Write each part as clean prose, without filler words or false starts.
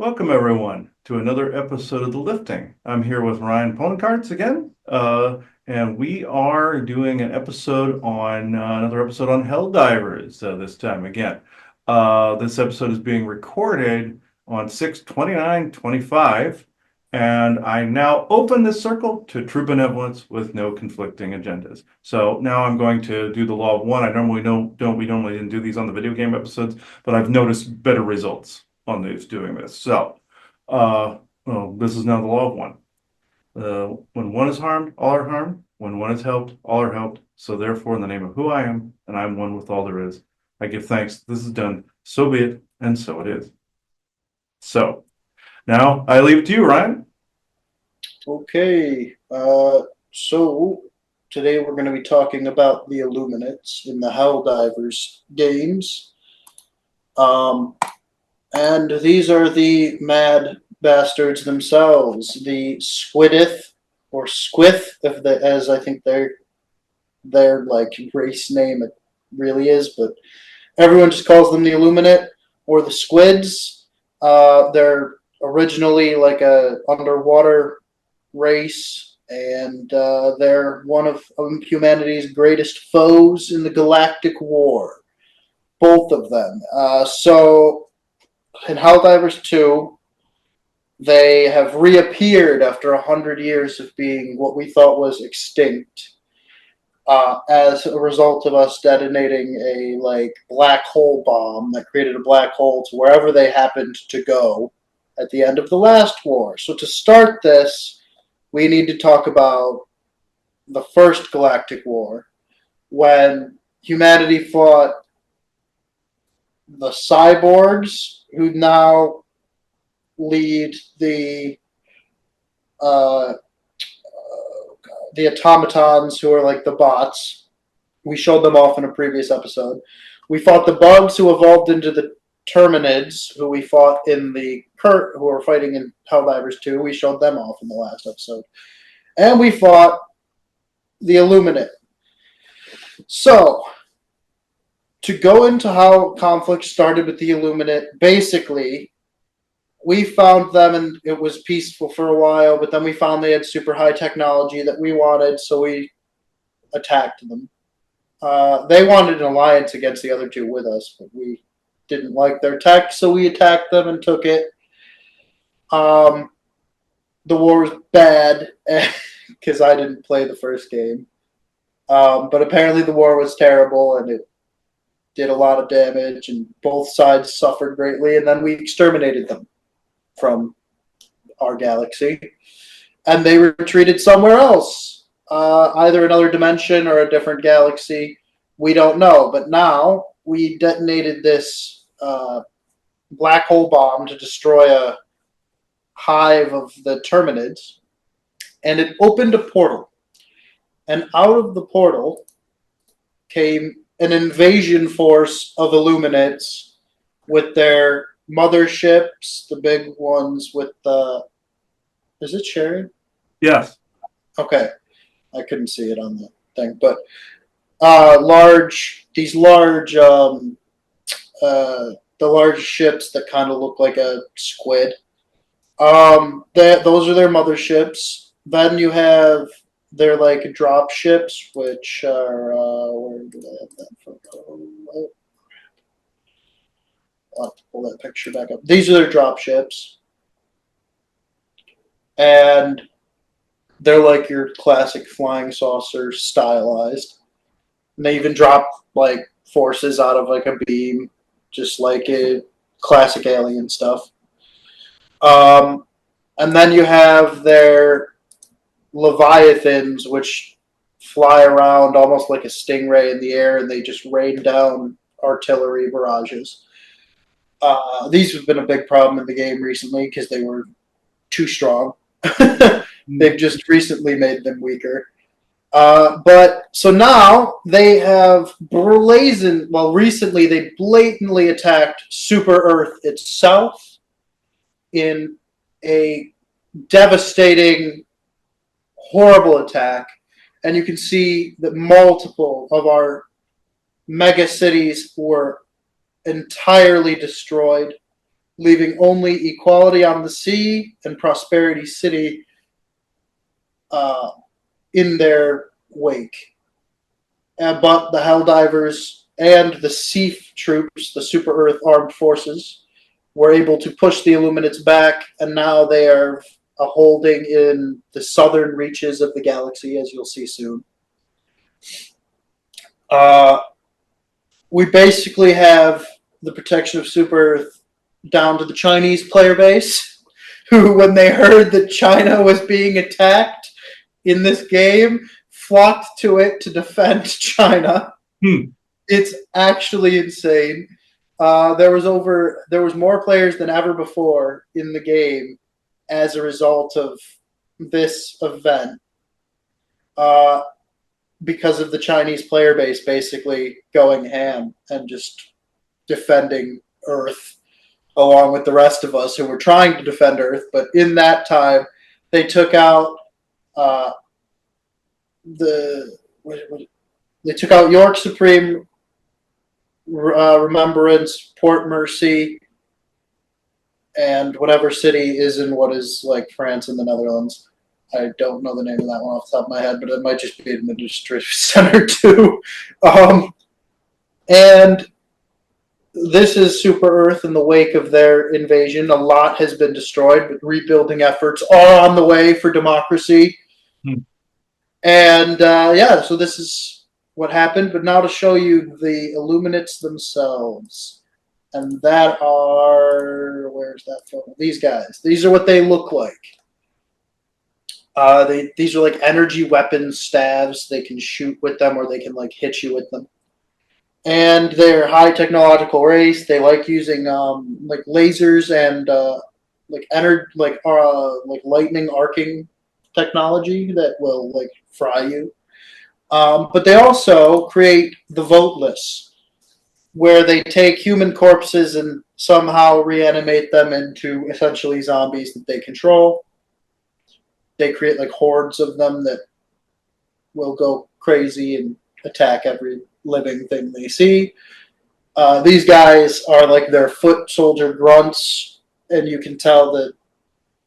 Welcome, everyone, to another episode of The Lifting. I'm here with Ryan Poncarts again, and we are doing another episode on Helldivers this time again. This episode is being recorded on 6/29/25, and I now open this circle to true benevolence with no conflicting agendas. So now I'm going to do the law of one. We normally didn't do these on the video game episodes, but I've noticed better results on these doing this. So, this is now the law of one. When one is harmed, all are harmed. When one is helped, all are helped. So therefore, in the name of who I am, and I am one with all there is, I give thanks. This is done. So be it, and so it is. So, now I leave it to you, Ryan. Okay, so today we're going to be talking about the Illuminates in the Helldivers games. And these are the mad bastards themselves, the Squidith or Squith, as I think their like race name it really is, but everyone just calls them the Illuminate or the Squids. They're originally like a underwater race, and they're one of humanity's greatest foes in the Galactic War. Both of them. So in Helldivers 2, they have reappeared after 100 years of being what we thought was extinct, as a result of us detonating a black hole bomb that created a black hole to wherever they happened to go at the end of the last war. So to start this, we need to talk about the first Galactic War, when humanity fought the cyborgs, who now lead the automatons, who are like the bots. We showed them off in a previous episode. We fought the bugs, who evolved into the Terminids, who we fought who are fighting in Helldivers 2. We showed them off in the last episode. And we fought the Illuminate. So, to go into how conflict started with the Illuminate, basically, we found them and it was peaceful for a while, but then we found they had super high technology that we wanted, so we attacked them. They wanted an alliance against the other two with us, but we didn't like their tech, so we attacked them and took it. The war was bad because I didn't play the first game. But apparently the war was terrible and it did a lot of damage and both sides suffered greatly, and then we exterminated them from our galaxy. And they retreated somewhere else, either another dimension or a different galaxy. We don't know. But now we detonated this black hole bomb to destroy a hive of the Terminids, and it opened a portal. And out of the portal came an invasion force of Illuminates with their motherships, the big ones with the... Is it sharing? Yes. Okay. I couldn't see it on the thing. But the large ships that kind of look like a squid. Those are their motherships. Then you have their drop ships, which are where do I have that from? I'll have to pull that picture back up. These are their drop ships, and they're like your classic flying saucer stylized. And they even drop forces out of a beam, just like a classic alien stuff. And then you have their Leviathans, which fly around almost like a stingray in the air, and they just rain down artillery barrages. These have been a big problem in the game recently because they were too strong. They've just recently made them weaker. But so now they have recently they blatantly attacked Super Earth itself in a devastating, horrible attack. And you can see that multiple of our mega cities were entirely destroyed. leaving only Equality on the Sea and Prosperity City in their wake. But the Helldivers and the Sea troops, the Super Earth Armed Forces, were able to push the Illuminates back, and now they are a holding in the southern reaches of the galaxy, as you'll see soon. Uh, we basically have the protection of Super Earth down to the Chinese player base, who, when they heard that China was being attacked in this game, flocked to it to defend China. It's actually insane. There was more players than ever before in the game as a result of this event. Because of the Chinese player base basically going ham and just defending Earth along with the rest of us who were trying to defend Earth. But in that time, they took out they took out York Supreme, Remembrance, Port Mercy, and whatever city is in what is like France and the Netherlands. I don't know the name of that one off the top of my head, but it might just be an administrative center too. And this is Super Earth in the wake of their invasion. A lot has been destroyed, but rebuilding efforts are on the way for democracy. And so this is what happened. But now to show you the Illuminates themselves. And that are, where's that photo? These guys. These are what they look like. These are like energy weapon staves. They can shoot with them, or they can like hit you with them. And they're high technological race. They like using like lasers and like lightning arcing technology that will like fry you. But they also create the voteless, where they take human corpses and somehow reanimate them into essentially zombies that they control. They create like hordes of them that will go crazy and attack every living thing they see. These guys are like their foot soldier grunts, and you can tell that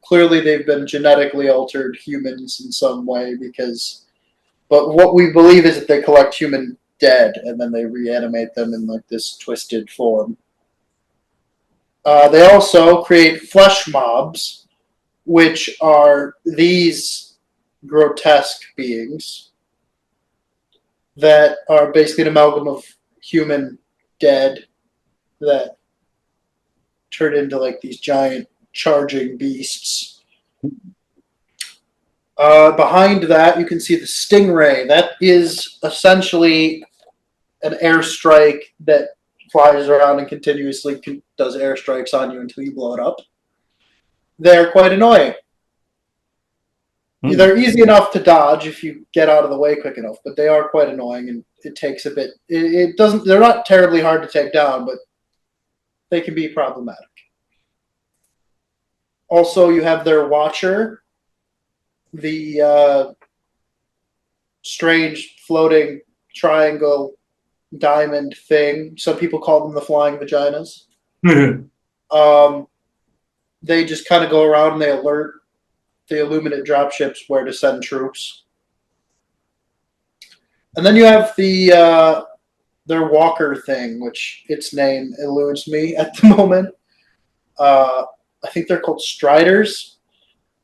clearly they've been genetically altered humans in some way but what we believe is that they collect human dead and then they reanimate them in like this twisted form. They also create flesh mobs, which are these grotesque beings that are basically an amalgam of human dead that turn into like these giant charging beasts. Behind that, you can see the Stingray. That is essentially an airstrike that flies around and continuously does airstrikes on you until you blow it up. They're quite annoying. They're easy enough to dodge if you get out of the way quick enough, but they are quite annoying, and it takes a bit. It doesn't. They're not terribly hard to take down, but they can be problematic. Also, you have their Watcher, the strange floating triangle diamond thing. Some people call them the flying vaginas. They just kind of go around and they alert the Illuminate dropships where to send troops. And then you have their Walker thing, which its name eludes me at the moment. I think they're called Striders,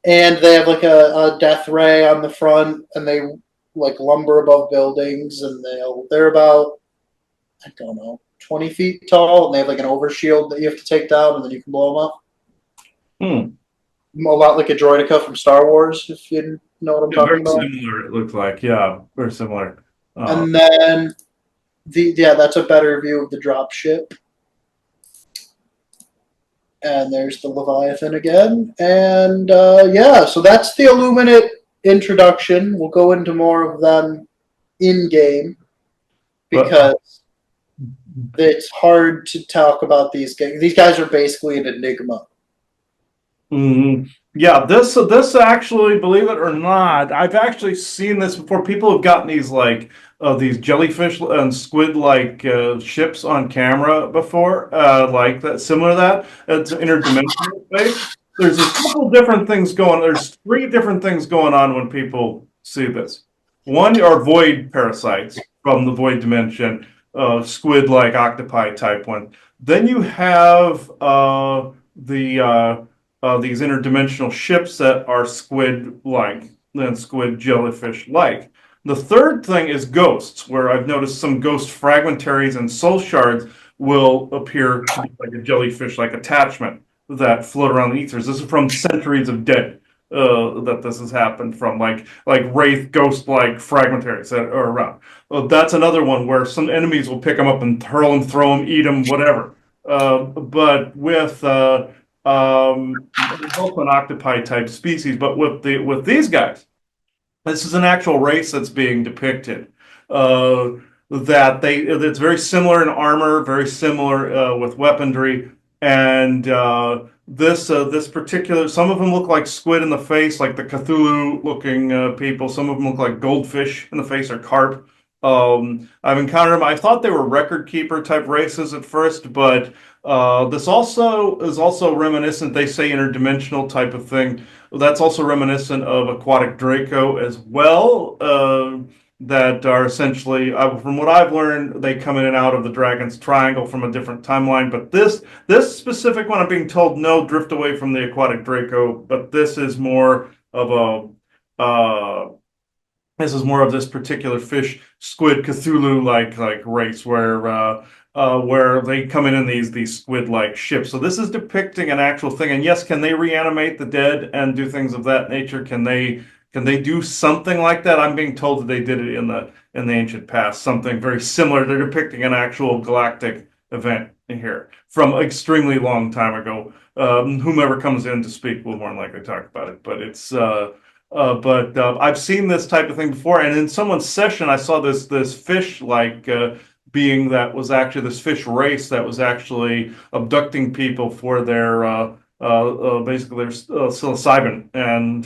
and they have like a death ray on the front, and they like lumber above buildings, and they're about, I don't know, 20 feet tall, and they have like an overshield that you have to take down, and then you can blow them up. A lot like a droidica from Star Wars, if you know what I'm talking about. Very similar, it looks like. Yeah, very similar. And then that's a better view of the drop ship. And there's the Leviathan again. And so that's the Illuminate introduction. We'll go into more of them in game because it's hard to talk about these guys. These guys are basically an enigma. Yeah, this actually, believe it or not, I've actually seen this before. People have gotten these jellyfish and squid like ships on camera before, like that, similar to that. It's interdimensional space. There's a couple different things going. There's three different things going on when people see this. One are void parasites from the void dimension, squid like octopi type one. Then you have these interdimensional ships that are squid-like and squid jellyfish-like. The third thing is ghosts, where I've noticed some ghost fragmentaries and soul shards will appear to be like a jellyfish-like attachment that float around the ethers. This is from Centuries of Dead. That this has happened from like wraith ghost-like fragmentaries that are around. That's another one where some enemies will pick them up and hurl them, throw them, eat them, whatever. But with there's also an octopi type species, but with these guys, this is an actual race that's being depicted. That they it's very similar in armor, very similar with weaponry, and this particular some of them look like squid in the face, like the Cthulhu looking people. Some of them look like goldfish in the face or carp. I've encountered them. I thought they were record keeper type races at first, but this also is also reminiscent. They say interdimensional type of thing. That's also reminiscent of aquatic Draco as well. That are essentially, from what I've learned, they come in and out of the Dragon's Triangle from a different timeline. But this specific one, I'm being told, no, drift away from the aquatic Draco. But this is more of this particular fish squid Cthulhu like race where they come in these squid like ships. So this is depicting an actual thing. And yes, can they reanimate the dead and do things of that nature? Can they do something like that? I'm being told that they did it in the ancient past, something very similar. They're depicting an actual galactic event here from extremely long time ago. Whomever comes in to speak will more than likely talk about it, but I've seen this type of thing before, and in someone's session, I saw this fish like being that was actually this fish race that was actually abducting people for their basically their psilocybin, and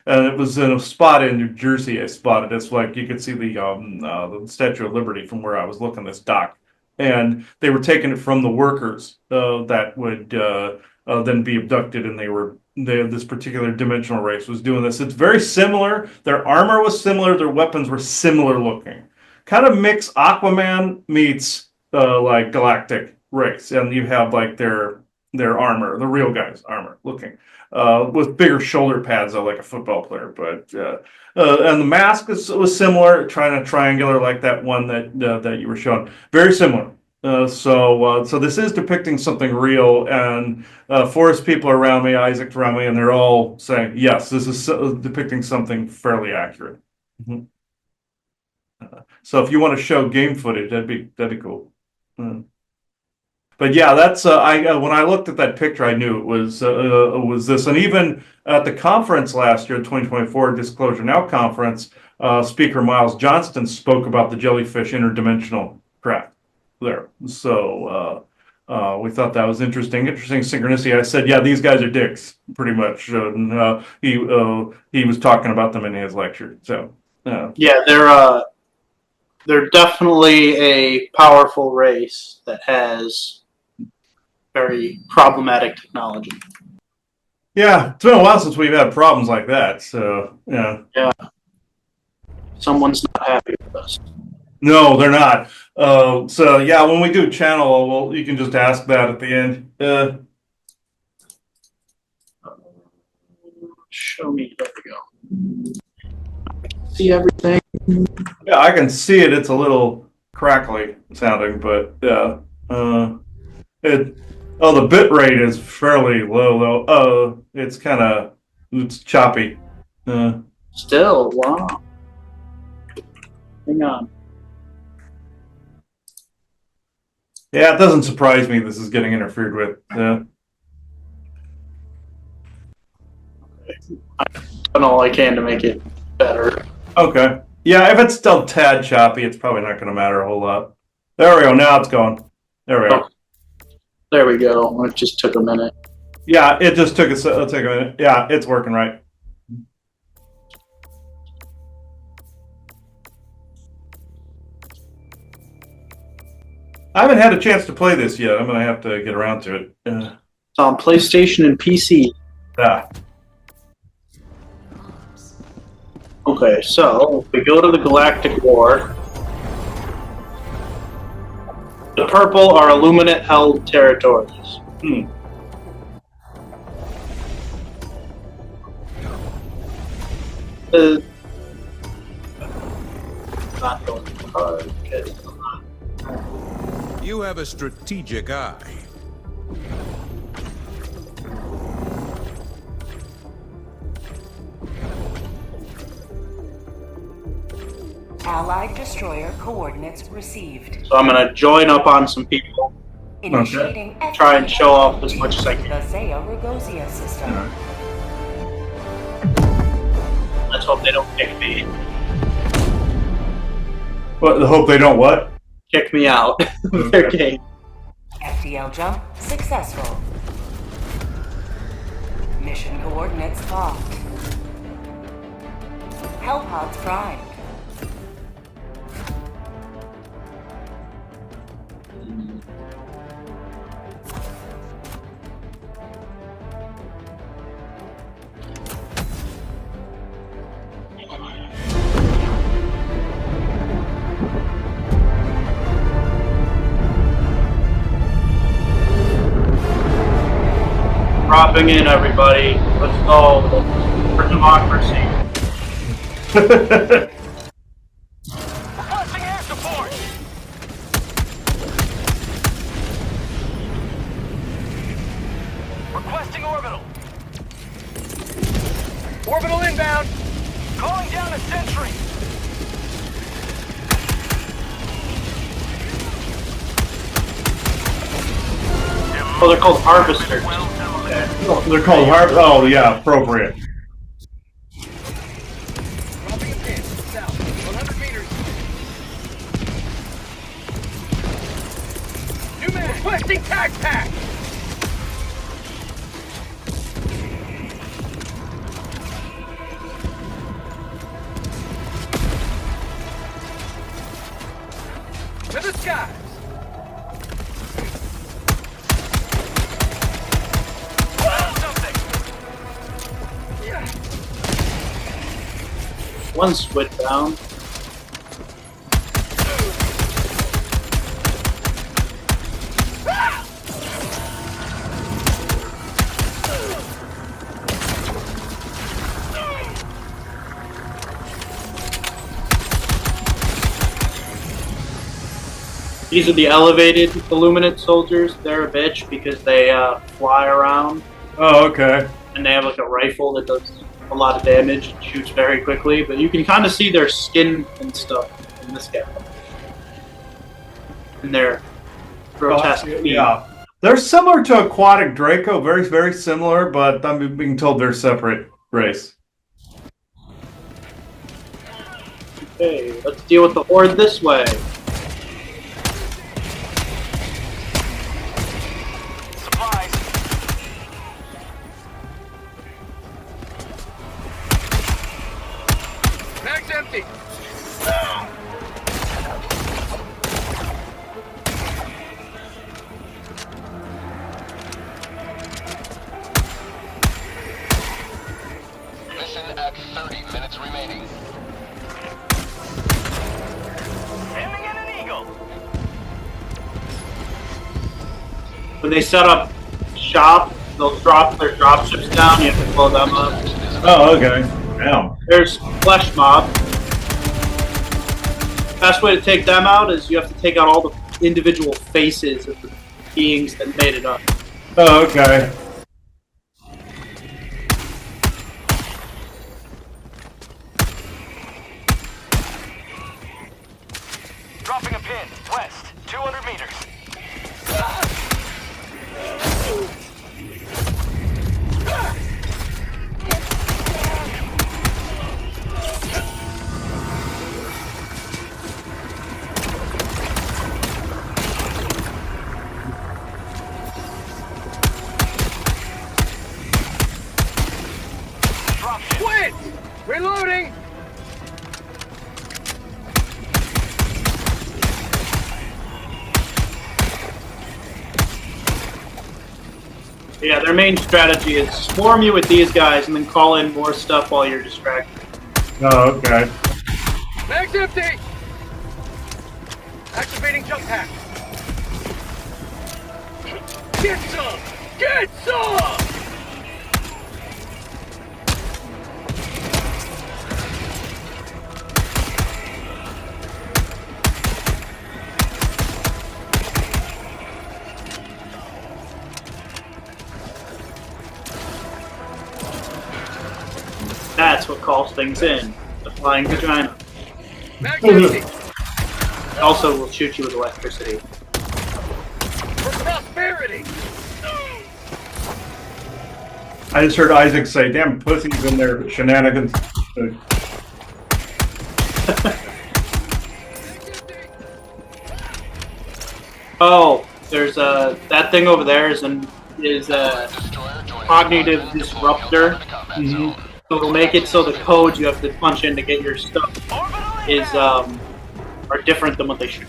it was in a spot in New Jersey. I spotted it's like you could see the Statue of Liberty from where I was looking this dock, and they were taking it from the workers that would then be abducted, and this particular dimensional race was doing this. It's very similar. Their armor was similar. Their weapons were similar looking. Kind of mix Aquaman meets like Galactic race, and you have like their armor, the real guy's armor looking, with bigger shoulder pads though, like a football player. But and the mask was similar, trying to triangular like that one that you were showing. Very similar. So this is depicting something real, and forest people around me, Isaac's around me, and they're all saying, yes, this is depicting something fairly accurate. Mhm. So if you want to show game footage, that'd be cool. But yeah, that's I when I looked at that picture, I knew it was this, and even at the conference last year, 2024 Disclosure Now conference, Speaker Miles Johnston spoke about the jellyfish interdimensional craft there. So we thought that was interesting synchronicity. I said, yeah, these guys are dicks, pretty much, and he was talking about them in his lecture. So Yeah, they're definitely a powerful race that has very problematic technology. yeah, it's been a while since we've had problems like that. So yeah. Yeah, someone's not happy with us. No, they're not. So yeah, when we do channel, well, you can just ask that at the end. Show me. There we go. See everything. Yeah, I can see it. It's a little crackly sounding, but yeah. It. Oh, the bit rate is fairly low, though. It's choppy. Still, wow. Hang on. Yeah, it doesn't surprise me this is getting interfered with. I've done all I can to make it better. Okay. Yeah, if it's still tad choppy, it's probably not going to matter a whole lot. There we go. Now it's going. There we go. There we go. It just took a minute. Yeah, it just took it'll take a minute. Yeah, it's working right. I haven't had a chance to play this yet. I'm gonna have to get around to it. It's on PlayStation and PC. Yeah. Okay, so we go to the Galactic War. The purple are Illuminate-held territories. Not going hard. Okay. You have a strategic eye. Allied destroyer coordinates received. So I'm gonna join up on some people. Initiating Try and show off as much as I the can. Zaya Rugosia system. Let's hope they don't kick me. What? The hope they don't what? Kick me out of their game. FDL jump successful. Mission coordinates locked. Hellpods primed. Dropping in, everybody. Let's go for democracy. Requesting air support! Requesting orbital. Orbital inbound. Calling down a sentry. Oh, they're called harvesters. Okay. They're called harp. Oh yeah, appropriate. Dropping a pin. South. 100 meters. New man. Requesting tag pack. To the skies. Something. One squid down. These are the elevated Illuminate soldiers. They're a bitch because they fly around Oh, okay. and they have like a rifle that does a lot of damage and shoots very quickly. But you can kind of see their skin and stuff in this guy. And their grotesque feet. Yeah. They're similar to Aquatic Draco, very, very similar, but I'm being told they're separate race. Okay, let's deal with the Horde this way. Supplies. Mag's empty. Mission at 30 minutes remaining. Aiming at an eagle. When they set up shop, they'll drop their dropships down. You have to blow them up. Oh, okay. Damn. There's Flesh Mob. Best way to take them out is you have to take out all the individual faces of the beings that made it up. Oh, okay. Dropping a pin. West. 200 meters. Yeah, their main strategy is swarm you with these guys and then call in more stuff while you're distracted. Oh, okay. Mag's empty! Activating jump pack. Get some! Get some! That's what calls things in. The flying vagina. Mag's empty! It also will shoot you with electricity. For prosperity! I just heard Isaac say, damn pussies in their shenanigans. Oh, there's that thing over there is a Destroyer joining cognitive the disruptor. combat zone. So it'll make it so the codes you have to punch in to get your stuff is are different than what they should.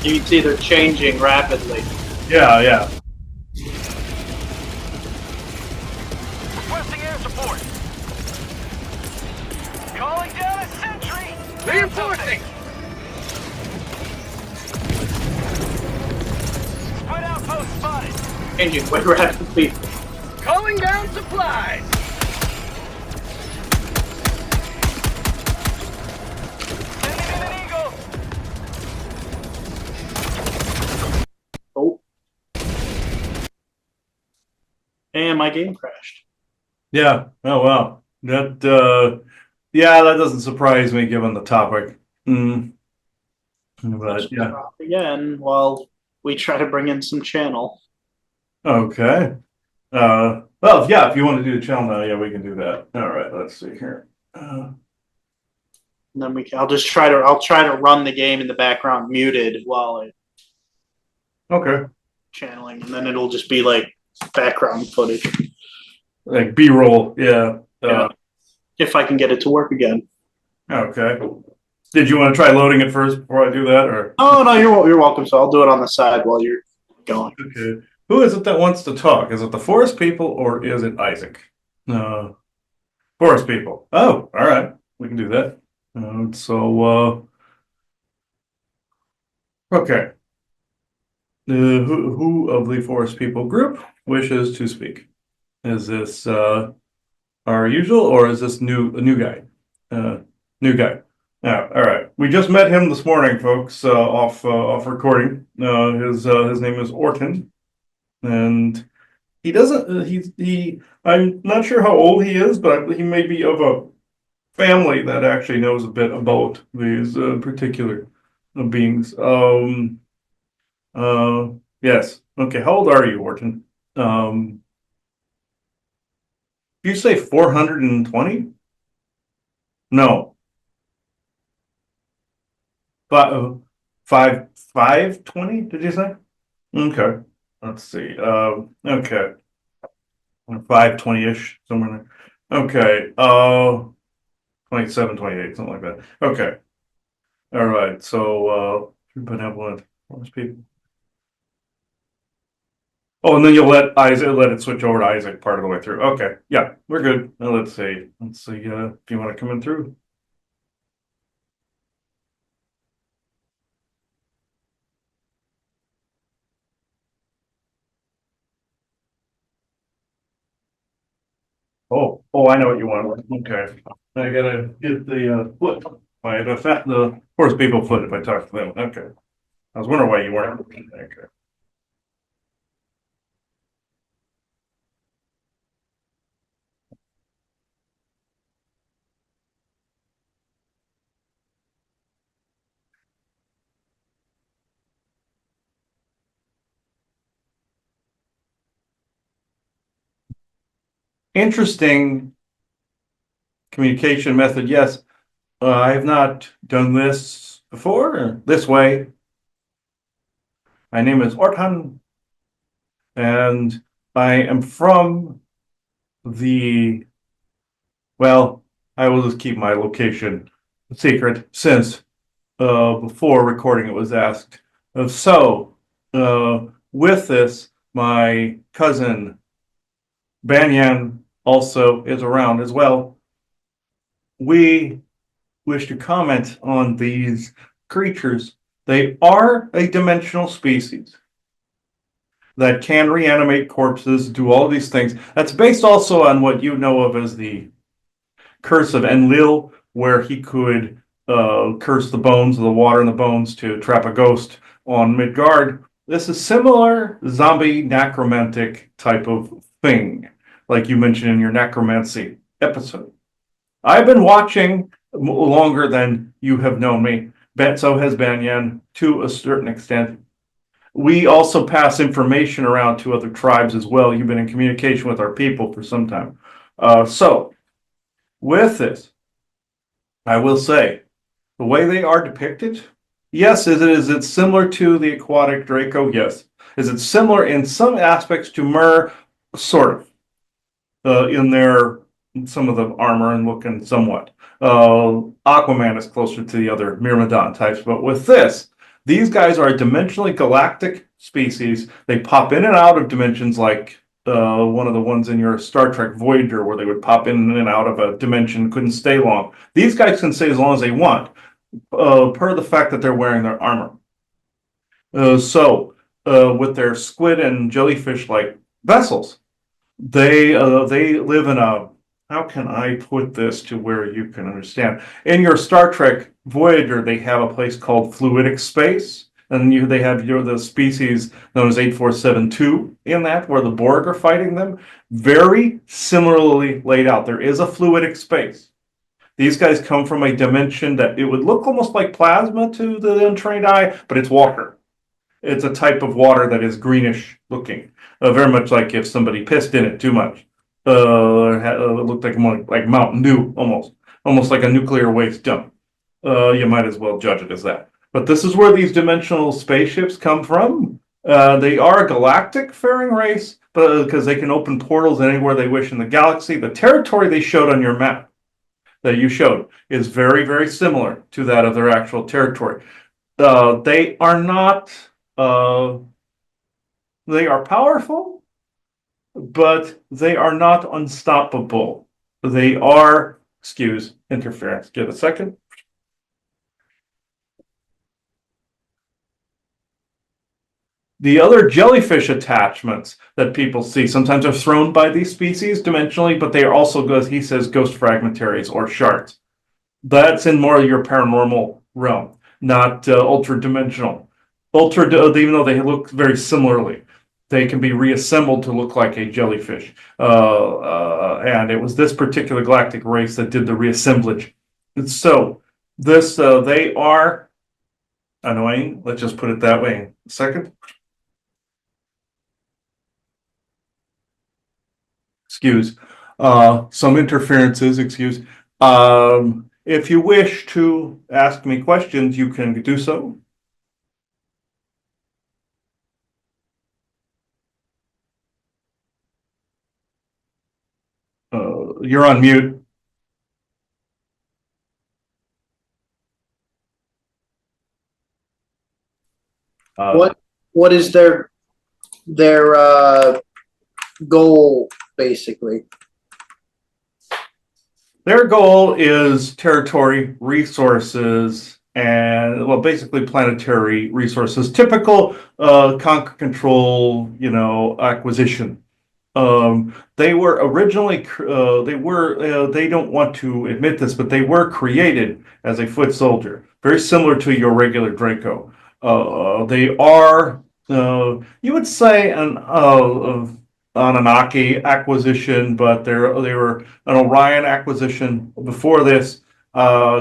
You can see they're changing rapidly. Yeah, yeah. Requesting air support. Calling down a sentry. Reinforcing. Spread outpost spotted. Changing way rapidly. Calling down supplies. Sending in an eagle. Oh. And my game crashed. Yeah. Oh, wow. That, yeah, that doesn't surprise me given the topic. But, yeah. Drop again while we try to bring in some channel. Okay. Well, yeah, if you want to do the channel now, yeah, we can do that. All right, let's see here. And then I'll try to run the game in the background muted while I Okay. channeling, and then it'll just be like background footage. Like B-roll, yeah. Yeah. If I can get it to work again. Okay. Did you want to try loading it first before I do that, or? Oh no, you're welcome. So I'll do it on the side while you're going. Okay. Who is it that wants to talk? Is it the forest people or is it Isaac? Forest people. Oh, all right. We can do that. Okay. Who of the forest people group wishes to speak? Is this our usual or is this a new guy? New guy. Yeah, all right. We just met him this morning, folks, off recording. His name is Orton. And he doesn't, I'm not sure how old he is, but he may be of a family that actually knows a bit about these particular beings. Yes. Okay, how old are you, Orton? You say 420? No. 520, did you say? Okay. Let's see. Okay. 520-ish, somewhere there. Okay. 27, 28, something like that. Okay. All right. So, benevolent, those people. Oh, and then you'll let it switch over to Isaac part of the way through. Okay. Yeah, we're good. Now let's see. If you want to come in through. Oh, I know what you want. Okay. I gotta get the foot. The horse people foot if I talk to them. Okay. I was wondering why you weren't. Okay. Interesting communication method. Yes. I have not done this before, this way. My name is Orhan, and I am from well, I will just keep my location secret since before recording it was asked So, with this, my cousin Banyan also is around as well. We wish to comment on these creatures. They are a dimensional species that can reanimate corpses, do all these things. That's based also on what you know of as the curse of Enlil, where he could curse the bones, the water in the bones, to trap a ghost on Midgard. This is similar zombie necromantic type of thing, like you mentioned in your necromancy episode. I've been watching longer than you have known me. So has Banyan to a certain extent. We also pass information around to other tribes as well. You've been in communication with our people for some time. So, with this, I will say the way they are depicted, yes, is it similar to the aquatic Draco? Yes. Is it similar in some aspects to Mer? Sort of. In their some of the armor and looking somewhat. Aquaman is closer to the other Myrmidon types, but with this, these guys are a dimensionally galactic species. They pop in and out of dimensions like one of the ones in your Star Trek Voyager, where they would pop in and out of a dimension, couldn't stay long. These guys can stay as long as they want, per the fact that they're wearing their armor. With their squid and jellyfish-like vessels, they live in a, how can I put this to where you can understand? In your Star Trek Voyager, they have a place called fluidic space, and they have the species known as 8472 in that, where the Borg are fighting them. Very similarly laid out. There is a fluidic space. These guys come from a dimension that it would look almost like plasma to the untrained eye, but it's water. It's a type of water that is greenish looking, very much like if somebody pissed in it too much. It looked like more like Mountain Dew, almost like a nuclear waste dump. You might as well judge it as that. But this is where these dimensional spaceships come from. They are a galactic faring race, but because they can open portals anywhere they wish in the galaxy. The territory they showed on your map that you showed is very, very similar to that of their actual territory. They are not. They are powerful, but they are not unstoppable. They are, excuse interference. Give a second. The other jellyfish attachments that people see sometimes are thrown by these species dimensionally, but they are also, as he says, ghost fragmentaries or shards. That's in more of your paranormal realm, not ultra-dimensional. Even though they look very similarly, they can be reassembled to look like a jellyfish. And it was this particular galactic race that did the reassemblage. And so, they are annoying. Let's just put it that way. Second. Excuse. Some interferences, excuse. If you wish to ask me questions, you can do so. You're on mute. What is their goal basically? Their goal is territory, resources, and well, basically planetary resources. Typical conquer, control, acquisition. They were originally they don't want to admit this, but they were created as a foot soldier, very similar to your regular Draco. They are you would say an Anunnaki acquisition, but they were an Orion acquisition before this,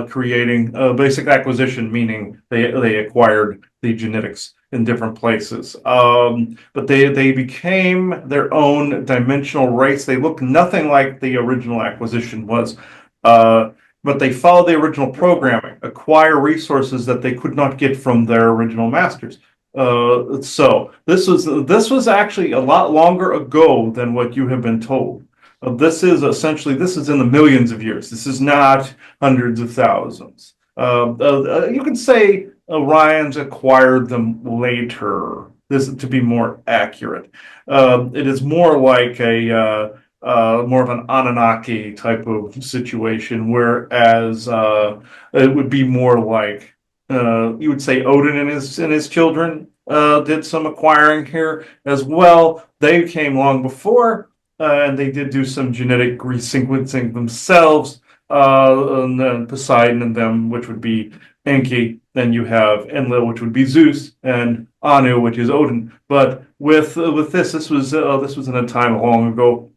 creating a basic acquisition, meaning they acquired the genetics in different places. But they became their own dimensional race. They look nothing like the original acquisition was. But they follow the original programming, acquire resources that they could not get from their original masters. So this was actually a lot longer ago than what you have been told. This is in the millions of years. This is not hundreds of thousands. You can say Orions acquired them later. This is to be more accurate. It is more like a more of an Anunnaki type of situation, whereas it would be more like you would say Odin and his children did some acquiring here as well. They came long before, and they did do some genetic resequencing themselves. And then Poseidon and them, which would be Enki. Then you have Enlil, which would be Zeus, and Anu, which is Odin. But with this was in a time long ago,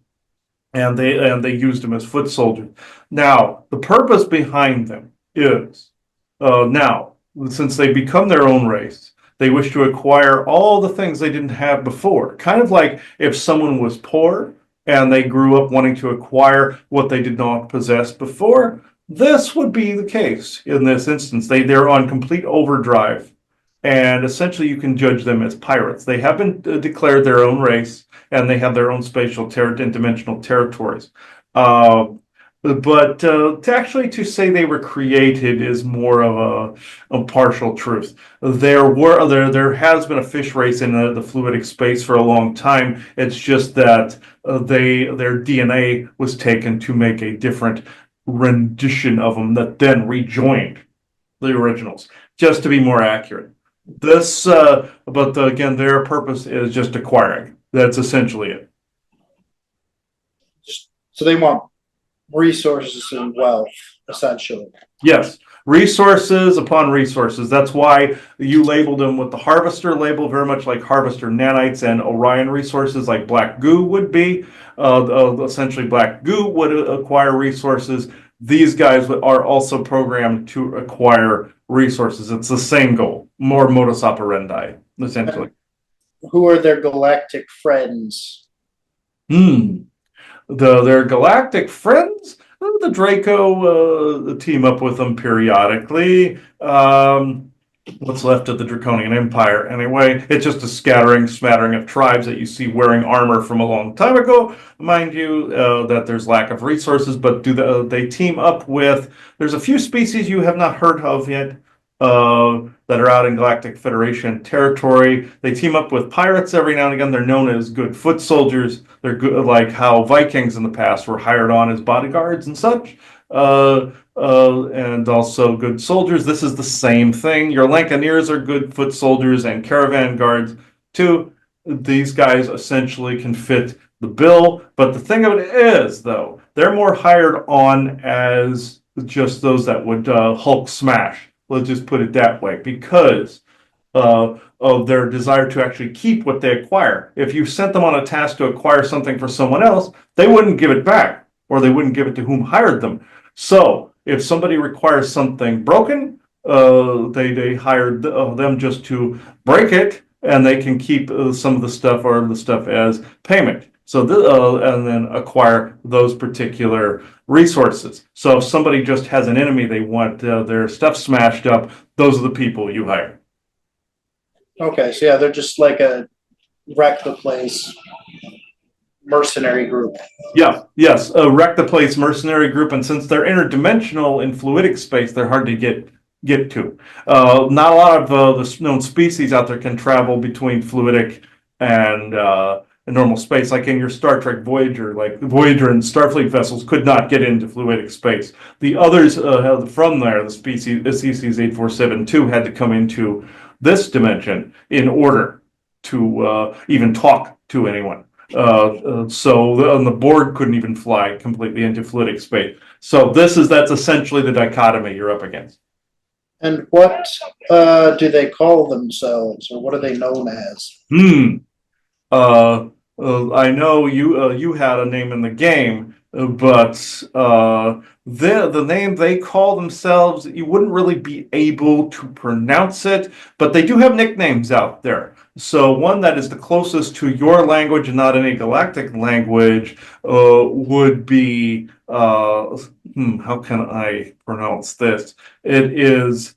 and they used them as foot soldiers. Now, the purpose behind them is now, since they become their own race, they wish to acquire all the things they didn't have before. Kind of like if someone was poor and they grew up wanting to acquire what they did not possess before. This would be the case in this instance. They're on complete overdrive, and essentially you can judge them as pirates. They haven't declared their own race, and they have their own spatial and dimensional territories. Uh, but to say they were created is more of a partial truth. There has been a fish race in the fluidic space for a long time. It's just that their DNA was taken to make a different rendition of them that then rejoined the originals, just to be more accurate. Again, their purpose is just acquiring. That's essentially it. So they want resources and wealth, essentially. Yes, resources upon resources. That's why you labeled them with the harvester label, very much like harvester nanites and Orion resources, like black goo would be. Essentially, black goo would acquire resources. These guys are also programmed to acquire resources. It's the same goal, more modus operandi, essentially. Who are their galactic friends? Their galactic friends, the Draco team up with them periodically. What's left of the Draconian Empire, anyway. It's just a smattering of tribes that you see wearing armor from a long time ago. Mind you, that there's lack of resources, but they team up with. There's a few species you have not heard of yet that are out in Galactic Federation territory. They team up with pirates every now and again. They're known as good foot soldiers. They're good, like how Vikings in the past were hired on as bodyguards and such. And also good soldiers. This is the same thing. Your Lancaneers are good foot soldiers and caravan guards too. These guys essentially can fit the bill. But the thing of it is, though, they're more hired on as just those that would Hulk smash. Let's just put it that way, because of their desire to actually keep what they acquire. If you sent them on a task to acquire something for someone else, they wouldn't give it back, or they wouldn't give it to whom hired them. So if somebody requires something broken, they hired them just to break it, and they can keep some of the stuff or the stuff as payment. So and then acquire those particular resources. So if somebody just has an enemy, they want their stuff smashed up, those are the people you hire. Okay, so yeah, they're just like a wreck the place mercenary group. Yeah, yes, a wreck the place mercenary group, and since they're interdimensional in fluidic space, they're hard to get to. Not a lot of the known species out there can travel between fluidic and normal space, like in your Star Trek Voyager. Like Voyager and Starfleet vessels could not get into fluidic space. The others from there, the species CCs-8472, had to come into this dimension in order to even talk to anyone. So the board couldn't even fly completely into fluidic space. So that's essentially the dichotomy you're up against. And what do they call themselves, or what are they known as? I know you had a name in the game, but the name they call themselves, you wouldn't really be able to pronounce it, but they do have nicknames out there. So one that is the closest to your language and not any galactic language would be, how can I pronounce this? It is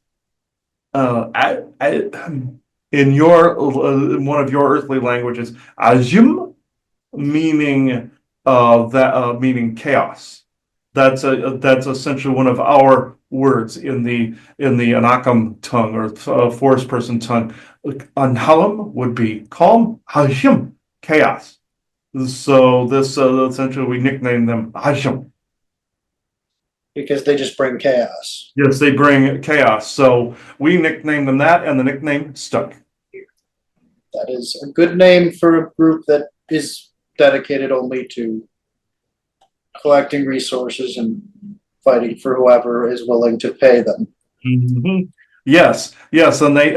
in one of your earthly languages, Ajim, meaning meaning chaos. That's essentially one of our words in the Anakam tongue or forest person tongue. Anhalam would be calm, Hashim chaos. So this essentially we nickname them Hashim. because they just bring chaos. Yes, they bring chaos. So we nicknamed them that, and the nickname stuck. That is a good name for a group that is dedicated only to collecting resources and fighting for whoever is willing to pay them. Mhm. Yes, yes, and they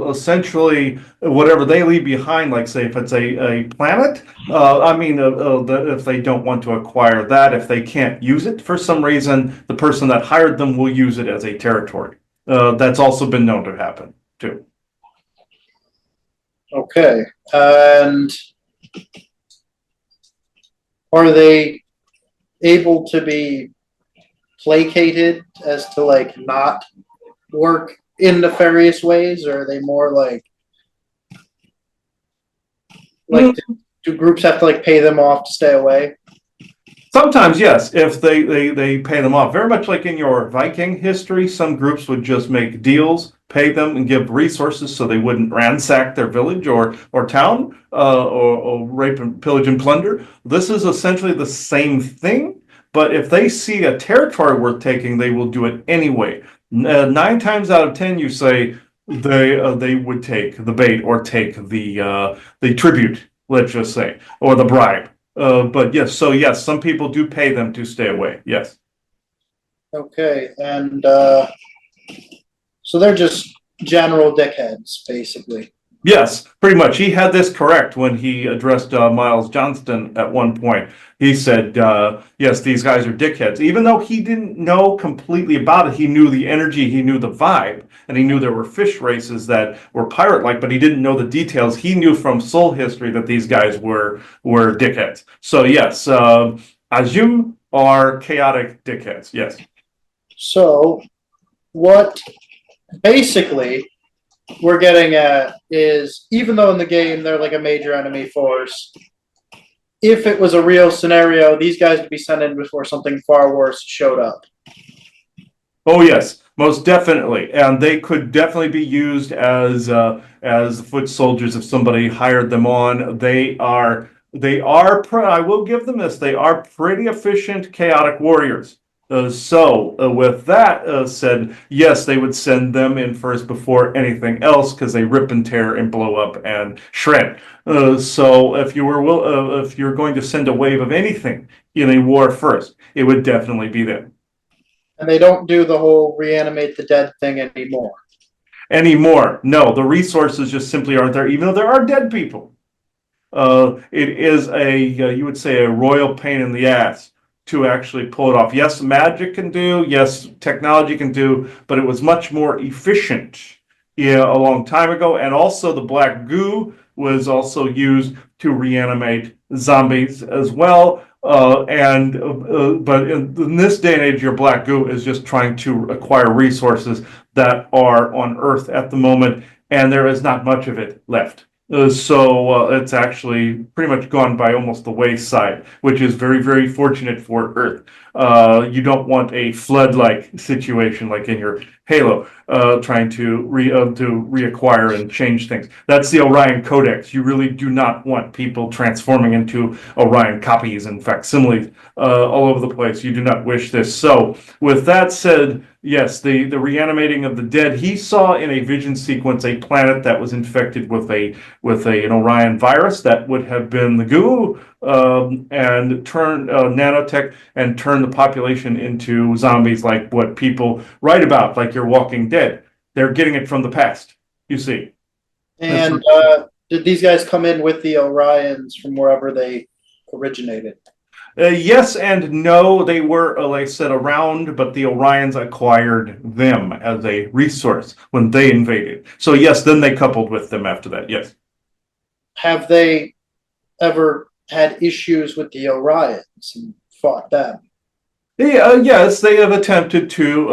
essentially whatever they leave behind, like say if it's a planet, if they don't want to acquire that, if they can't use it for some reason, the person that hired them will use it as a territory. That's also been known to happen too. Okay, and are they able to be placated as to like not work in nefarious ways, or are they more like do groups have to like pay them off to stay away? Sometimes, yes, if they pay them off. Very much like in your Viking history, some groups would just make deals, pay them, and give resources so they wouldn't ransack their village or town, or rape and pillage and plunder. This is essentially the same thing, but if they see a territory worth taking, they will do it anyway. 9 times out of 10, you say they would take the bait or take the tribute, let's just say, or the bribe. But yes, so yes, some people do pay them to stay away. Yes. Okay, and so they're just general dickheads, basically. Yes, pretty much. He had this correct when he addressed Miles Johnston at one point. He said, yes, these guys are dickheads. Even though he didn't know completely about it, he knew the energy, he knew the vibe, and he knew there were fish races that were pirate-like, but he didn't know the details. He knew from soul history that these guys were dickheads. So yes, Ajum are chaotic dickheads, yes. So what basically we're getting at is, even though in the game they're like a major enemy force, if it was a real scenario, these guys would be sent in before something far worse showed up. Oh yes, most definitely, and they could definitely be used as foot soldiers if somebody hired them on. I will give them this. They are pretty efficient, chaotic warriors. With that said, yes, they would send them in first before anything else because they rip and tear and blow up and shred. So if you're going to send a wave of anything in a war first, it would definitely be them. And they don't do the whole reanimate the dead thing anymore. No, the resources just simply aren't there, even though there are dead people. It is you would say, a royal pain in the ass to actually pull it off. Yes, magic can do, yes, technology can do, but it was much more efficient a long time ago. And also the black goo was also used to reanimate zombies as well. But in this day and age, your black goo is just trying to acquire resources that are on Earth at the moment, and there is not much of it left. It's actually pretty much gone by almost the wayside, which is very, very fortunate for Earth. You don't want a flood-like situation like in your Halo, trying to reacquire and change things. That's the Orion Codex. You really do not want people transforming into Orion copies and facsimiles all over the place. You do not wish this. So, with that said, yes, the reanimating of the dead. He saw in a vision sequence a planet that was infected with an Orion virus that would have been the goo, and turn nanotech and turn the population into zombies, like what people write about, like your Walking Dead. They're getting it from the past, you see. And did these guys come in with the Orions from wherever they originated? Yes and no. They were, like I said, around, but the Orions acquired them as a resource when they invaded. So yes, then they coupled with them after that, yes. Have they ever had issues with the Orions and fought them? Yes, they have attempted to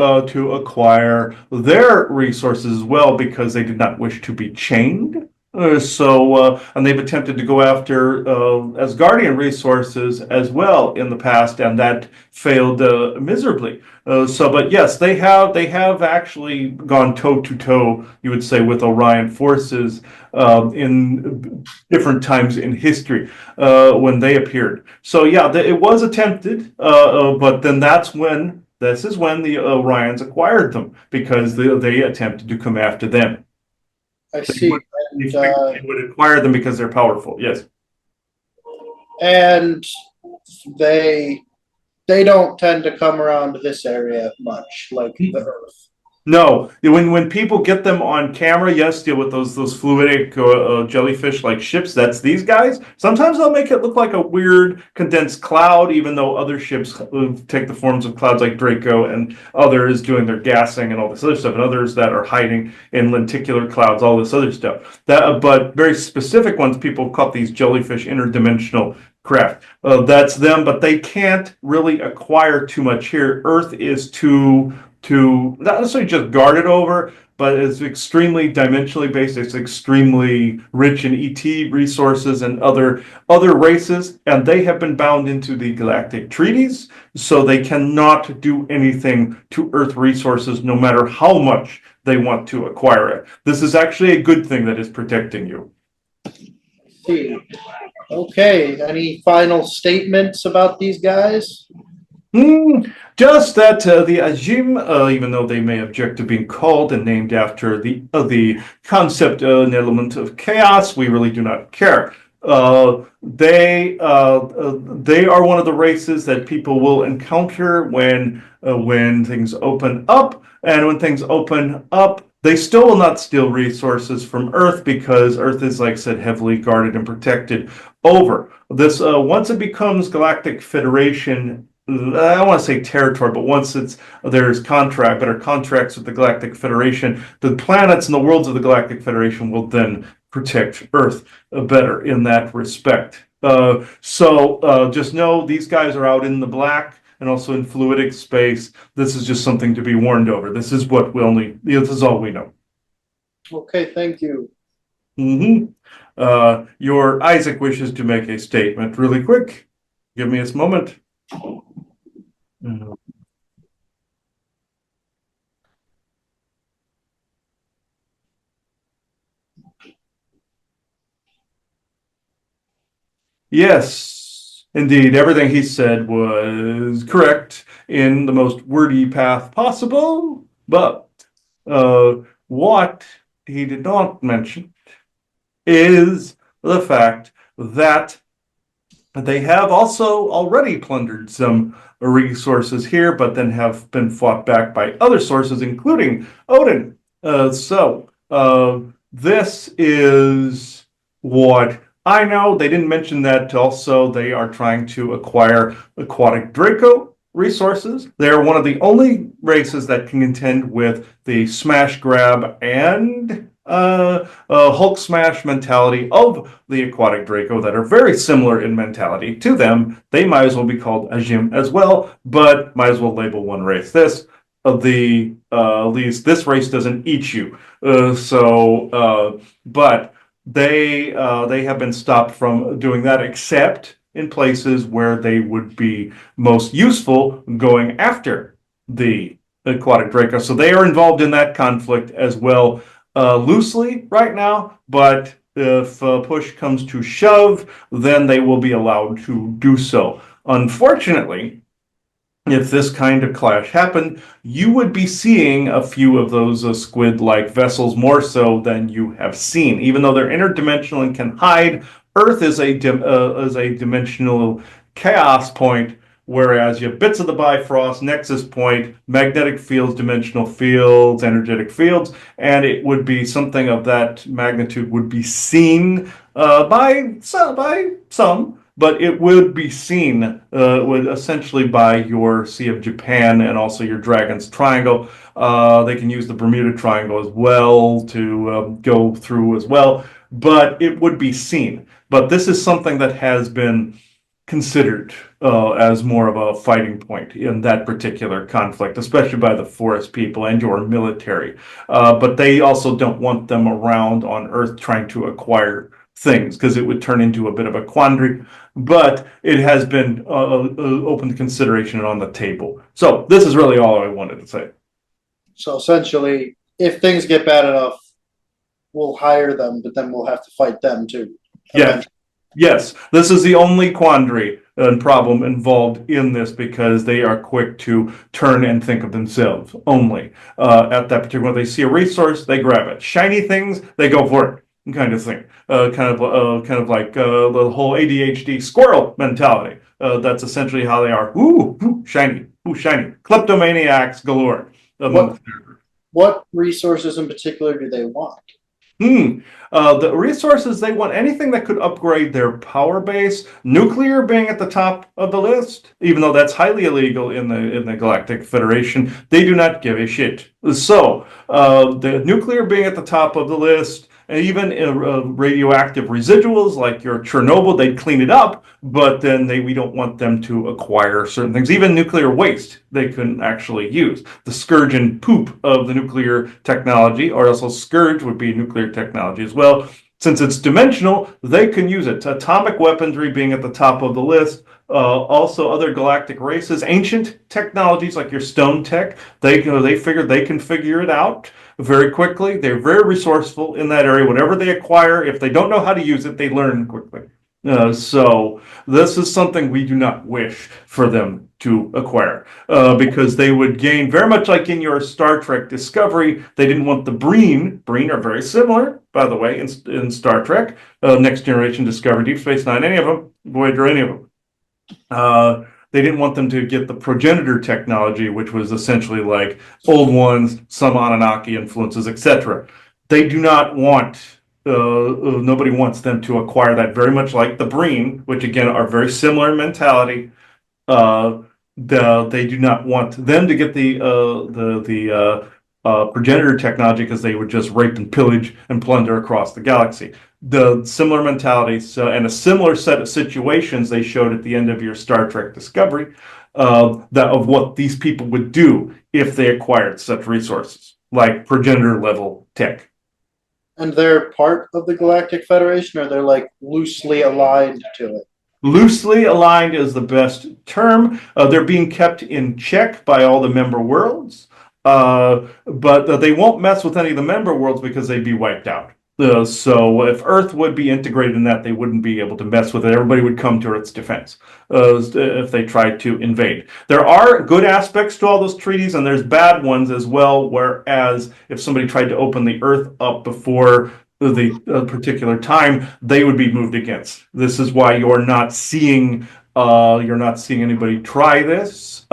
acquire their resources as well because they did not wish to be chained. And they've attempted to go after Asgardian resources as well in the past, and that failed miserably. But yes, they have actually gone toe to toe, you would say, with Orion forces in different times in history when they appeared. So yeah, it was attempted, but then this is when the Orions acquired them because they attempted to come after them. I They see. would, they And, figured they would acquire them because they're powerful. Yes. and they they don't tend to come around this area much, like the Earth. No, when people get them on camera, yes, deal with those fluidic jellyfish like ships. That's these guys. Sometimes they'll make it look like a weird condensed cloud, even though other ships take the forms of clouds like Draco and others doing their gassing and all this other stuff, and others that are hiding in lenticular clouds, all this other stuff. But very specific ones, people call these jellyfish interdimensional craft. That's them, but they can't really acquire too much here. Earth is too not necessarily just guarded over, but it's extremely dimensionally based. It's extremely rich in ET resources and other races, and they have been bound into the galactic treaties, so they cannot do anything to Earth resources, no matter how much they want to acquire it. This is actually a good thing that is protecting you. See. Okay. Any final statements about these guys? Just that the Ajim, even though they may object to being called and named after the concept and element of chaos, we really do not care. They are one of the races that people will encounter when things open up, and when things open up, they still will not steal resources from Earth because Earth is, like I said, heavily guarded and protected over. This once it becomes Galactic Federation. I don't want to say territory, but once there's better contracts with the Galactic Federation, the planets and the worlds of the Galactic Federation will then protect Earth better in that respect. Just know these guys are out in the black and also in fluidic space. This is just something to be warned over. This is this is all we know. Okay. Thank you. Your Isaac wishes to make a statement really quick. Give me a moment. Yes, indeed. Everything he said was correct in the most wordy path possible, but what he did not mention is the fact that they have also already plundered some resources here, but then have been fought back by other sources, including Odin. This is what I know. They didn't mention that also they are trying to acquire aquatic Draco resources. They are one of the only races that can contend with the smash grab and Hulk smash mentality of the aquatic Draco that are very similar in mentality to them. They might as well be called Ajim as well, but might as well label one race this. At least this race doesn't eat you. But they have been stopped from doing that, except in places where they would be most useful going after the aquatic Draco. So they are involved in that conflict as well, loosely right now, but if push comes to shove, then they will be allowed to do so. Unfortunately, if this kind of clash happened, you would be seeing a few of those squid-like vessels more so than you have seen. Even though they're interdimensional and can hide, Earth is a dimensional chaos point, whereas you have bits of the Bifrost, Nexus point, magnetic fields, dimensional fields, energetic fields, and it would be something of that magnitude would be seen by some. But it would be seen would essentially by your Sea of Japan and also your Dragon's Triangle. They can use the Bermuda Triangle as well to go through as well, but it would be seen. But this is something that has been considered as more of a fighting point in that particular conflict, especially by the forest people and your military. But they also don't want them around on Earth trying to acquire things because it would turn into a bit of a quandary. But it has been open to consideration and on the table. So this is really all I wanted to say. So essentially, if things get bad enough, we'll hire them, but then we'll have to fight them too. Yes. Yes, this is the only quandary and problem involved in this because they are quick to turn and think of themselves only. At that particular, when they see a resource, they grab it. Shiny things, they go for it, kind of thing. Kind of like the whole ADHD squirrel mentality. That's essentially how they are. Ooh, shiny, ooh, shiny. Kleptomaniacs galore. What resources in particular do they want? The resources they want anything that could upgrade their power base. Nuclear being at the top of the list, even though that's highly illegal in the Galactic Federation, they do not give a shit. So the nuclear being at the top of the list, and even radioactive residuals like your Chernobyl, they'd clean it up, but then we don't want them to acquire certain things. Even nuclear waste they couldn't actually use. The scourge and poop of the nuclear technology, or also scourge would be nuclear technology as well. Since it's dimensional, they can use it. Atomic weaponry being at the top of the list. Also, other galactic races, ancient technologies like your stone tech, they figured they can figure it out very quickly. They're very resourceful in that area. Whatever they acquire, if they don't know how to use it, they learn quickly. So this is something we do not wish for them to acquire because they would gain very much like in your Star Trek Discovery. They didn't want the Breen. Breen are very similar, by the way, in Star Trek, Next Generation, Discovery, Deep Space Nine, any of them, Voyager, any of them. They didn't want them to get the progenitor technology, which was essentially like old ones, some Anunnaki influences, etc. They do not want. Nobody wants them to acquire that. Very much like the Breen, which again are very similar in mentality. They do not want them to get the progenitor technology because they would just rape and pillage and plunder across the galaxy. The similar mentalities and a similar set of situations they showed at the end of your Star Trek Discovery that of what these people would do if they acquired such resources, like progenitor level tech. And they're part of the Galactic Federation, or they're like loosely aligned to it? Loosely aligned is the best term. They're being kept in check by all the member worlds, but they won't mess with any of the member worlds because they'd be wiped out. So if Earth would be integrated in that, they wouldn't be able to mess with it. Everybody would come to Earth's defense if they tried to invade. There are good aspects to all those treaties, and there's bad ones as well, whereas if somebody tried to open the Earth up before the particular time, they would be moved against. This is why you're not seeing anybody try this.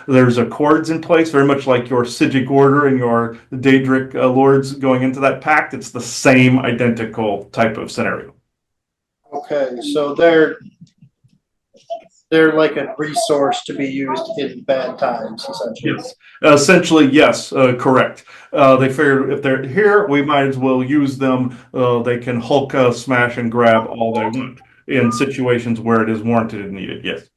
There's accords in place, very much like your Sigic Order and your Daedric lords going into that pact. It's the same identical type of scenario. Okay, so they're like a resource to be used in bad times, essentially. Yes, essentially, yes, correct. They figured if they're here, we might as well use them. They can Hulk, smash, and grab all they want in situations where it is warranted and needed. Yes.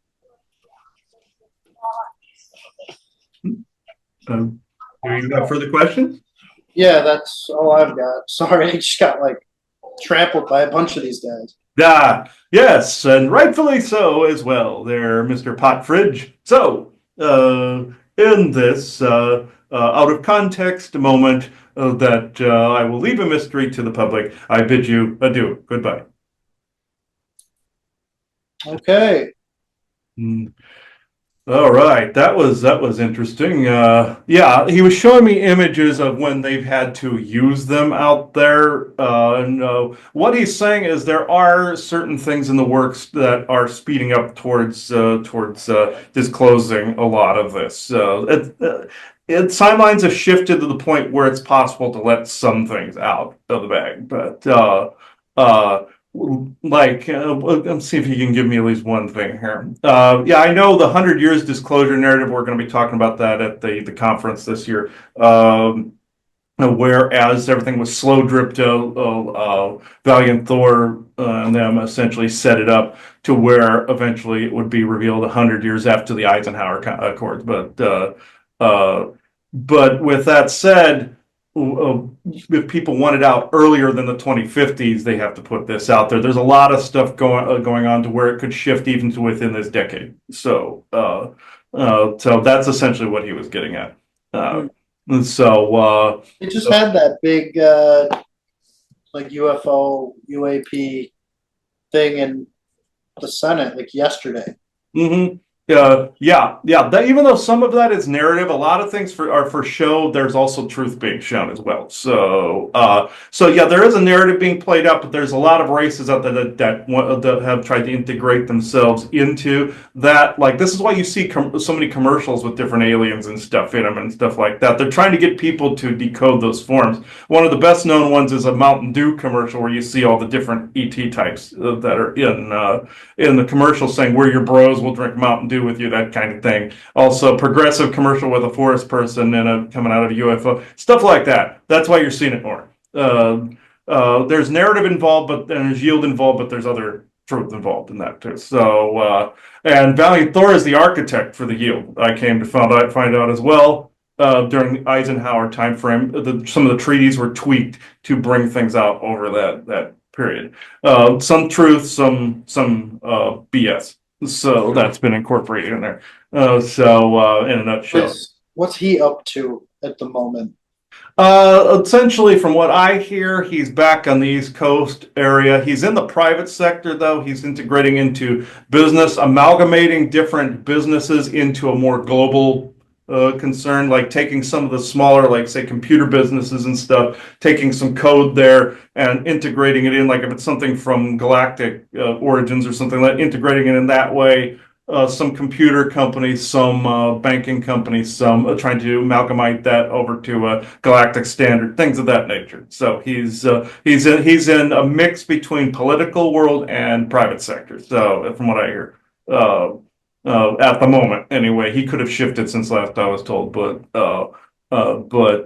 Do you have further questions? Yeah, that's all I've got. Sorry, I just got like trampled by a bunch of these guys. Yes, and rightfully so as well. There, Mr. Pot Fridge. So, in this out of context moment that I will leave a mystery to the public, I bid you adieu. Goodbye. Okay. All right, that was interesting. Yeah, he was showing me images of when they've had to use them out there. And what he's saying is there are certain things in the works that are speeding up towards disclosing a lot of this. Timelines have shifted to the point where it's possible to let some things out of the bag, but let's see if you can give me at least one thing here. Yeah, I know the 100 years disclosure narrative. We're going to be talking about that at the conference this year. whereas everything was slow drip to Valiant Thor and them essentially set it up to where eventually it would be revealed 100 years after the Eisenhower Accords. But with that said, if people want it out earlier than the 2050s, they have to put this out there. There's a lot of stuff going on to where it could shift even to within this decade. So that's essentially what he was getting at. And so It just had that big like UFO UAP thing in the Senate like yesterday. Mm-hmm. Yeah. Even though some of that is narrative, a lot of things are for show. There's also truth being shown as well. So yeah, there is a narrative being played out, but there's a lot of races out there that have tried to integrate themselves into that. Like this is why you see so many commercials with different aliens and stuff in them and stuff like that. They're trying to get people to decode those forms. One of the best known ones is a Mountain Dew commercial where you see all the different ET types that are in the commercial saying we're your bros, we'll drink Mountain Dew with you, that kind of thing. Also, progressive commercial with a forest person and coming out of a UFO, stuff like that. That's why you're seeing it more. There's narrative involved, but there's yield involved, but there's other truth involved in that too. So, and Valiant Thor is the architect for the yield. I came to find out as well. During the Eisenhower timeframe, some of the treaties were tweaked to bring things out over that period. Some truth, some BS. So that's been incorporated in there. In a nutshell, What's he up to at the moment? essentially, from what I hear, he's back on the East Coast area. He's in the private sector, though. He's integrating into business, amalgamating different businesses into a more global concern, like taking some of the smaller, like say computer businesses and stuff, taking some code there and integrating it in, like if it's something from galactic origins or something, like integrating it in that way. Some computer companies, some banking companies, some trying to amalgamate that over to a galactic standard, things of that nature. So he's in a mix between political world and private sector. So from what I hear. At the moment, anyway, he could have shifted since last I was told, but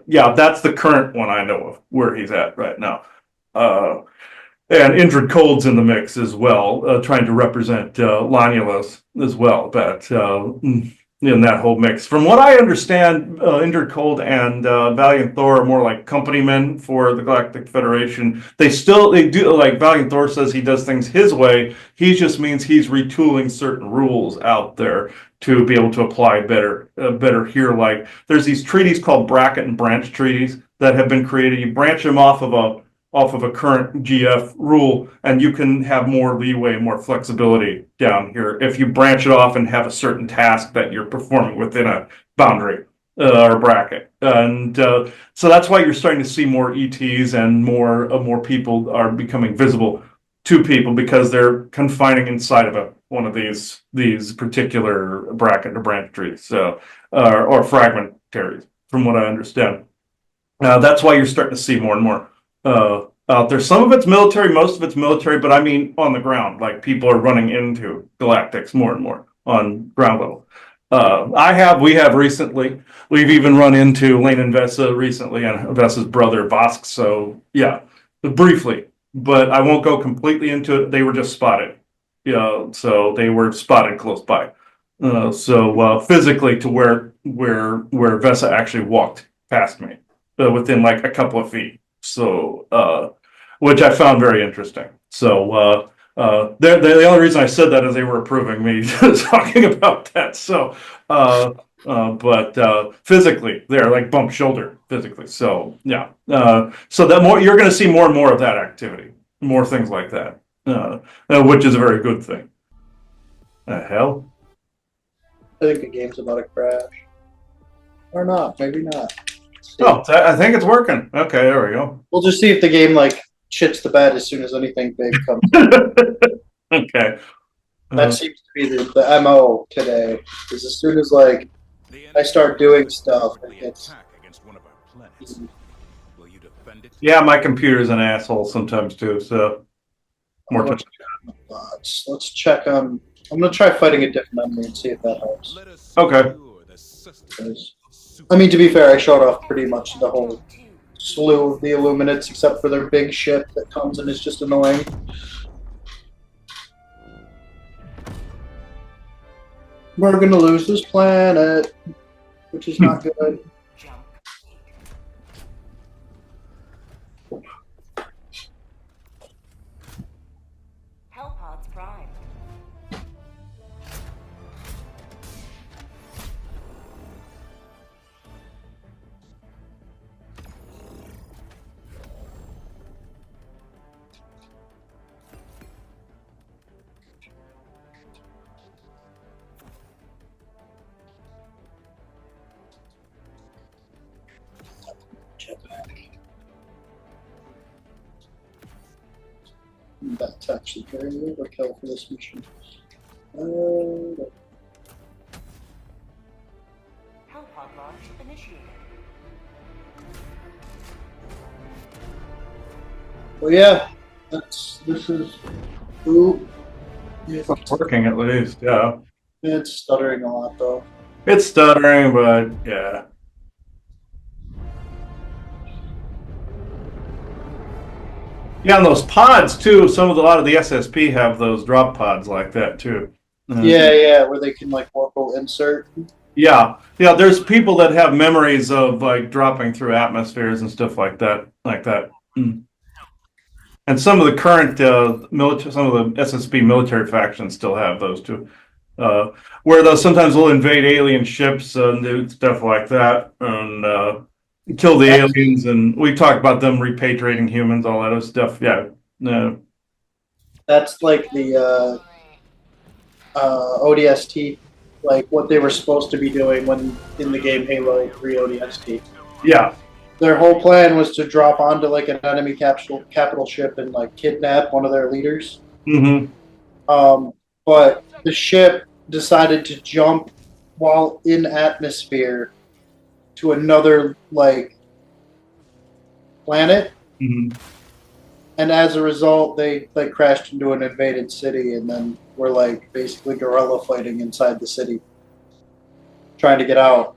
yeah, that's the current one I know of where he's at right now. And Indrid Cold's in the mix as well, trying to represent Lanulus as well, but in that whole mix. From what I understand, Indrid Cold and Valiant Thor are more like company men for the Galactic Federation. They do, like Valiant Thor says he does things his way. He just means he's retooling certain rules out there to be able to apply better here. Like there's these treaties called bracket and branch treaties that have been created. You branch them off of a current GF rule, and you can have more leeway, more flexibility down here if you branch it off and have a certain task that you're performing within a boundary or bracket. And so that's why you're starting to see more ETs and more people are becoming visible to people because they're confining inside of one of these particular bracket or branch trees or fragmentaries, from what I understand. That's why you're starting to see more and more out there. Some of it's military, most of it's military, but I mean on the ground, like people are running into galactics more and more on ground level. We have recently, we've even run into Lane and Vesa recently and Vesa's brother Vosk. So yeah, briefly, but I won't go completely into it. They were just spotted. Yeah, so they were spotted close by. Physically to where Vesa actually walked past me within like a couple of feet. So, which I found very interesting. So, the only reason I said that is they were approving me talking about that. So, but physically, they're like bump shoulder physically. So, yeah. So that you're going to see more and more of that activity, more things like that, which is a very good thing. Hell. I think the game's about to crash. Or not, maybe not. Oh, I think it's working. Okay, there we go. We'll just see if the game like shits the bed as soon as anything big comes. Okay. That seems to be the MO today. Is as soon as like I start doing stuff, it gets easy. Yeah, my computer's an asshole sometimes too. So more touch. Bots. Let's check on. I'm gonna try fighting a different enemy and see if that helps. Okay. I mean, to be fair, I showed off pretty much the whole slew of the Illuminates, except for their big ship that comes and is just annoying. We're gonna lose this planet, which is not good. Jump. Hellpods Prime. That's actually very overkill for this mission. Hellpod launch initiated. Well, yeah, this is. Ooh, It's working at least, yeah. it's stuttering a lot though. It's stuttering, but yeah. Yeah, and those pods too. A lot of the SSP have those drop pods like that too. Yeah, where they can like local insert. Yeah. There's people that have memories of like dropping through atmospheres and stuff like that, And some of the current military, some of the SSP military factions still have those too. Where those sometimes they'll invade alien ships and do stuff like that, and kill the aliens. And we talked about them repatriating humans, all that other stuff. Yeah. No. That's like the ODST, like what they were supposed to be doing when in the game Halo 3 ODST. Yeah. Their whole plan was to drop onto like an enemy capital ship and like kidnap one of their leaders. Mm-hmm. But the ship decided to jump while in atmosphere to another like planet, Mm-hmm. and as a result, they like crashed into an invaded city, and then were like basically guerrilla fighting inside the city, trying to get out.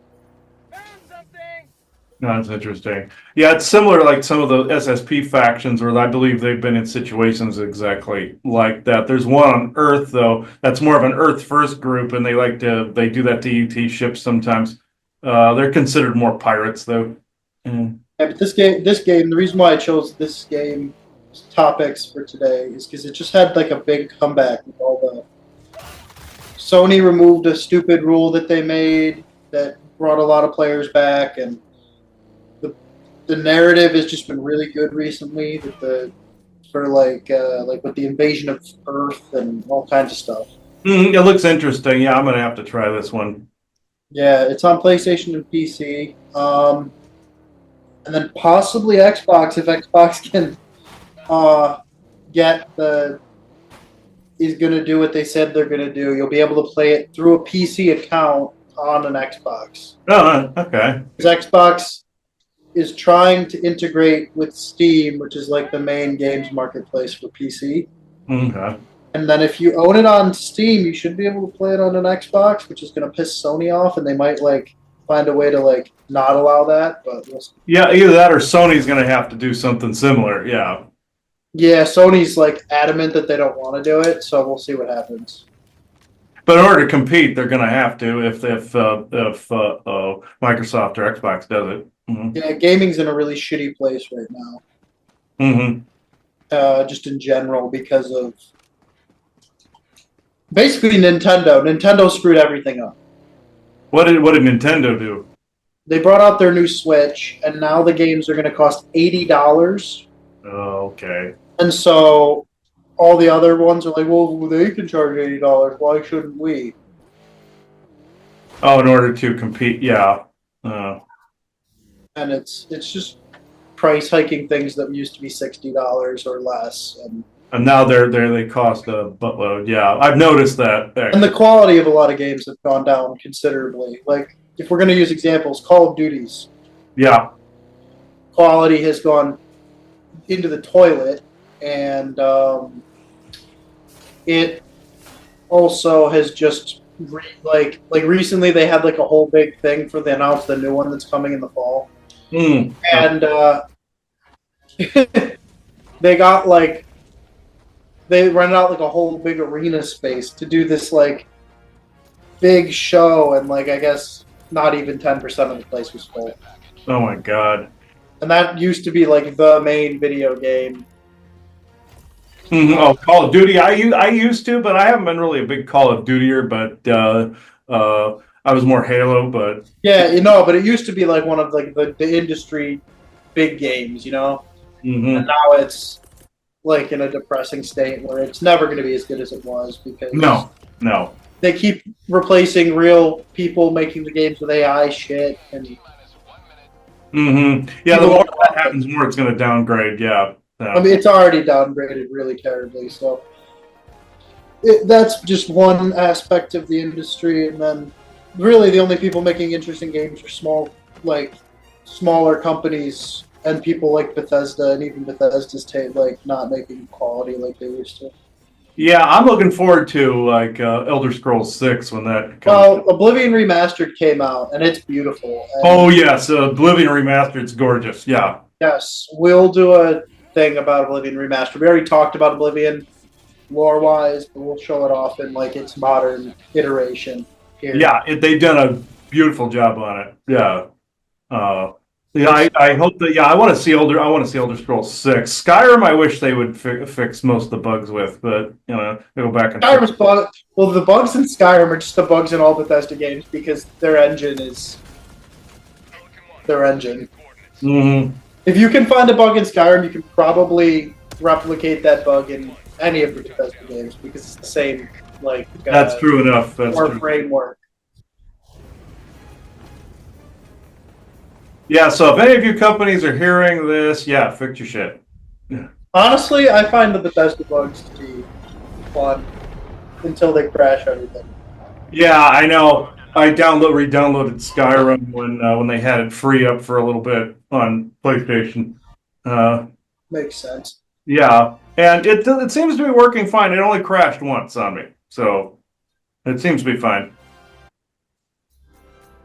No, that's interesting. Yeah, it's similar like some of the SSP factions, where I believe they've been in situations exactly like that. There's one on Earth though, that's more of an Earth first group, and they do that to ET ships sometimes. They're considered more pirates though. Mm. Yeah, but this game, the reason why I chose this game topics for today is because it just had like a big comeback with all the. Sony removed a stupid rule that they made that brought a lot of players back, and the narrative has just been really good recently. With with the invasion of Earth and all kinds of stuff. It looks interesting. Yeah, I'm gonna have to try this one. Yeah, it's on PlayStation and PC, and then possibly Xbox if Xbox can is going to do what they said they're going to do. You'll be able to play it through a PC account on an Xbox. Oh, okay. Because Xbox is trying to integrate with Steam, which is like the main games marketplace for PC. Okay. And then if you own it on Steam, you should be able to play it on an Xbox, which is going to piss Sony off, and they might like find a way to like not allow that. But we'll see. Yeah, either that or Sony's going to have to do something similar. Yeah. Yeah, Sony's like adamant that they don't want to do it, so we'll see what happens. But in order to compete, they're going to have to if Microsoft or Xbox does it. Mm-hmm. Yeah, gaming's in a really shitty place right now. Mm-hmm. Just in general, because of basically Nintendo. Nintendo screwed everything up. What did Nintendo do? They brought out their new Switch, and now the games are going to cost $80. Oh, okay. And so all the other ones are like, well, they can charge $80. Why shouldn't we? Oh, in order to compete, yeah. And it's just price hiking things that used to be $60 or less, And now they cost a buttload. Yeah, I've noticed that. and the quality of a lot of games have gone down considerably. Like if we're going to use examples, Call of Duty's Yeah. quality has gone into the toilet, and it also has just recently they had like a whole big thing for they announced the new one that's coming in the fall. Mm. And they got like they rented out like a whole big arena space to do this like big show, and like I guess not even 10% of the place was full. Oh my God. And that used to be like the main video game. Oh, Call of Duty. I used to, but I haven't been really a big Call of Dutyer. But I was more Halo. But Yeah, you know, but it used to be like one of like the industry big games, you know. mhm. And now it's like in a depressing state where it's never going to be as good as it was because no. they keep replacing real people making the games with AI shit, and Yeah, the people more don't that want it. happens, the more it's going to downgrade. Yeah. I mean, it's already downgraded really terribly. So that's just one aspect of the industry, and then really the only people making interesting games are smaller companies and people like Bethesda, and even Bethesda's like not making quality like they used to. Yeah, I'm looking forward to like Elder Scrolls 6 when that comes. Well, Oblivion Remastered came out, and it's beautiful. And Oh yes, Oblivion Remastered. It's gorgeous. Yeah. yes, we'll do a thing about Oblivion Remastered. We already talked about Oblivion lore-wise, but we'll show it off in like its modern iteration here. Yeah, they've done a beautiful job on it. Yeah. Yeah, I hope that. Yeah, I want to see Elder Scrolls 6. Skyrim, I wish they would fix most of the bugs with, but they go back and Skyrim's bug. Well, the bugs in Skyrim are just the bugs in all Bethesda games because their engine is their engine. Mhm. If you can find a bug in Skyrim, you can probably replicate that bug in any of the Bethesda games because it's the same like That's true enough. That's core true. framework. Yeah, so if any of you companies are hearing this, yeah, fix your shit. Honestly, I find the Bethesda bugs to be fun until they crash everything. Yeah, I know. I re-downloaded Skyrim when they had it free up for a little bit on PlayStation. Makes sense. Yeah, and it seems to be working fine. It only crashed once on me, so it seems to be fine.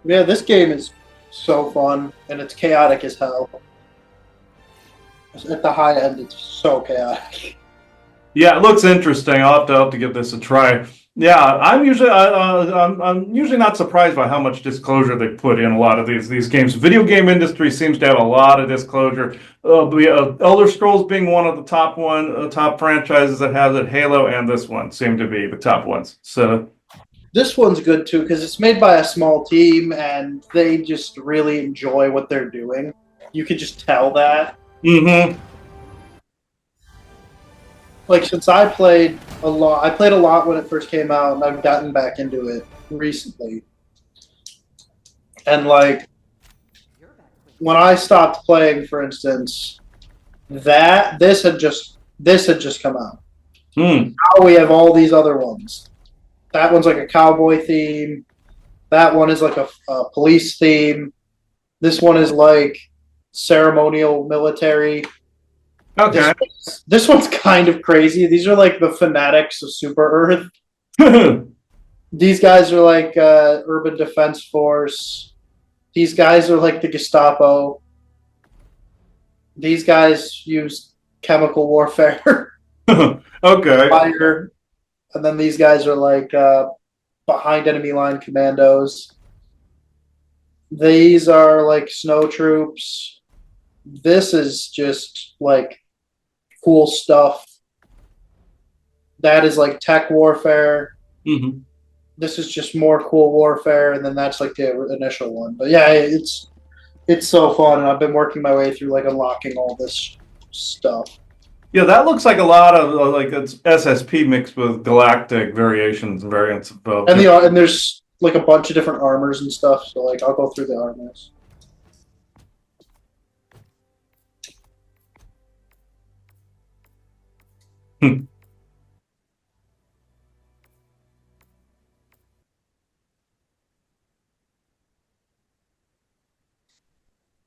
Yeah, this game is so fun and it's chaotic as hell. At the high end, it's so chaotic. Yeah, it looks interesting. I'll have to give this a try. Yeah, I'm usually not surprised by how much disclosure they put in a lot of these games. Video game industry seems to have a lot of disclosure. Elder Scrolls being one of the top franchises that has it. Halo and this one seem to be the top ones. So This one's good too because it's made by a small team and they just really enjoy what they're doing. You can just tell that. mm-hmm. Like since I played a lot when it first came out, and I've gotten back into it recently. And like when I stopped playing, for instance, this had just come out. Now we have all these other ones. That one's like a cowboy theme. That one is like a police theme. This one is like ceremonial military. Okay. This one's kind of crazy. These are like the fanatics of Super Earth. These guys are like Urban Defense Force. These guys are like the Gestapo. These guys use chemical warfare. Okay. Fire. And then these guys are like behind enemy line commandos. These are like snow troops. This is just like cool stuff. That is like tech warfare. Mm-hmm. This is just more cool warfare, and then that's like the initial one. But yeah, it's so fun, and I've been working my way through like unlocking all this stuff. Yeah, that looks like a lot of like it's SSP mixed with galactic variations and variants of both. And there's like a bunch of different armors and stuff. So like I'll go through the armors.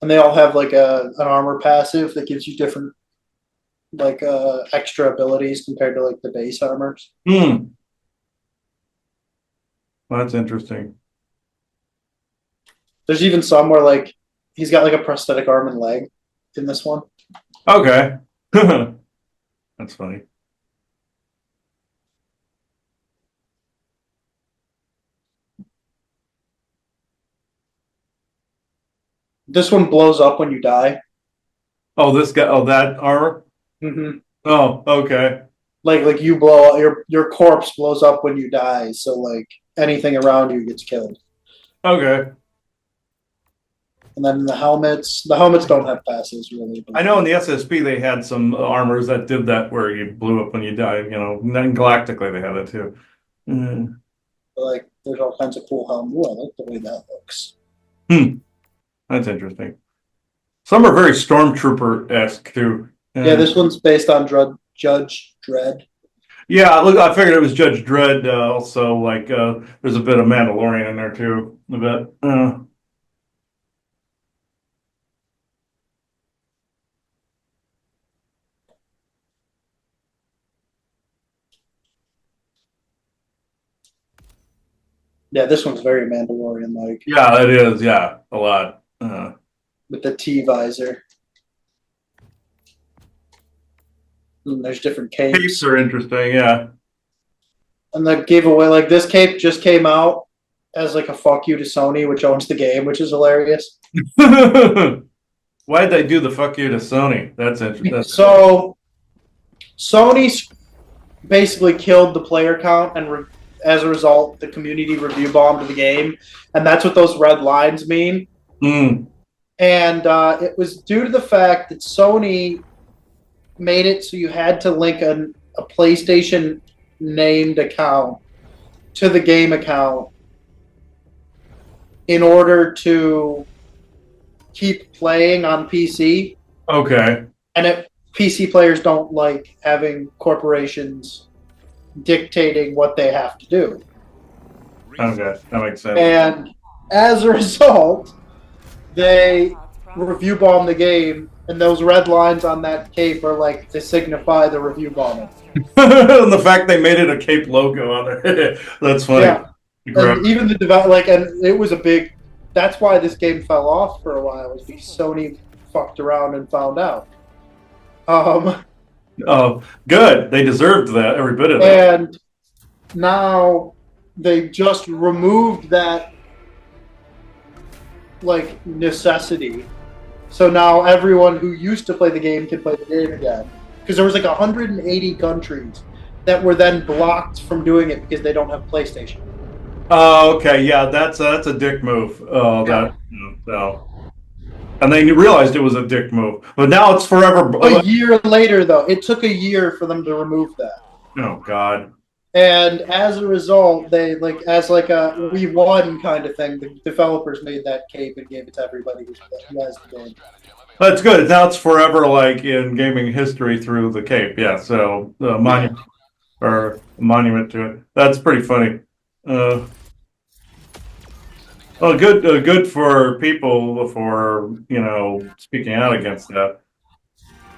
And they all have like an armor passive that gives you different like extra abilities compared to like the base armors. Well, that's interesting. There's even some where like he's got like a prosthetic arm and leg in this one. Okay. That's funny. This one blows up when you die. Oh, this guy. Oh, that armor. Hmm. Oh, okay. Like you blow up, your corpse blows up when you die. So like anything around you gets killed. Okay. And then the helmets don't have passes really. But I know in the SSP they had some armors that did that where you blew up when you died. And then galactically they had it too. Mm. like there's all kinds of cool helmets. Ooh, I like the way that looks. Hmm. That's interesting. Some are very stormtrooper-esque too. Yeah, this one's based on Judge Dredd. Yeah, look, I figured it was Judge Dredd. Also, like, there's a bit of Mandalorian in there too. A bit. Yeah, this one's very Mandalorian like Yeah, it is. Yeah, a lot. with the T visor. And there's different Capes capes. are interesting. Yeah. And the giveaway, like this cape just came out as like a fuck you to Sony, which owns the game, which is hilarious. Why'd they do the fuck you to Sony? That's interesting. So Sony basically killed the player count, and as a result, the community review bombed the game, and that's what those red lines mean. Mm. And it was due to the fact that Sony made it so you had to link a PlayStation named account to the game account in order to keep playing on PC. Okay. And PC players don't like having corporations dictating what they have to do. Okay, that makes sense. And as a result, they review bomb the game, and those red lines on that cape are like to signify the review bombing. And the fact they made it a Cape logo on there. That's funny. Yeah. And even the and it was a big. That's why this game fell off for a while, was because Sony fucked around and found out. Oh, good. They deserved that, every bit of that. And now they just removed that like necessity. So now everyone who used to play the game can play the game again. Because there was like 180 countries that were then blocked from doing it because they don't have PlayStation. Oh, okay. Yeah, that's a dick move. Oh, Yeah. no. And they realized it was a dick move. But now it's forever. A year later, though, it took a year for them to remove that. Oh, God. And as a result, they as a we won kind of thing. The developers made that cape and gave it to everybody who has the game. That's good. Now it's forever, like in gaming history, through the Cape. Yeah, so monument or monument to it. That's pretty funny. Well, good for people for speaking out against that.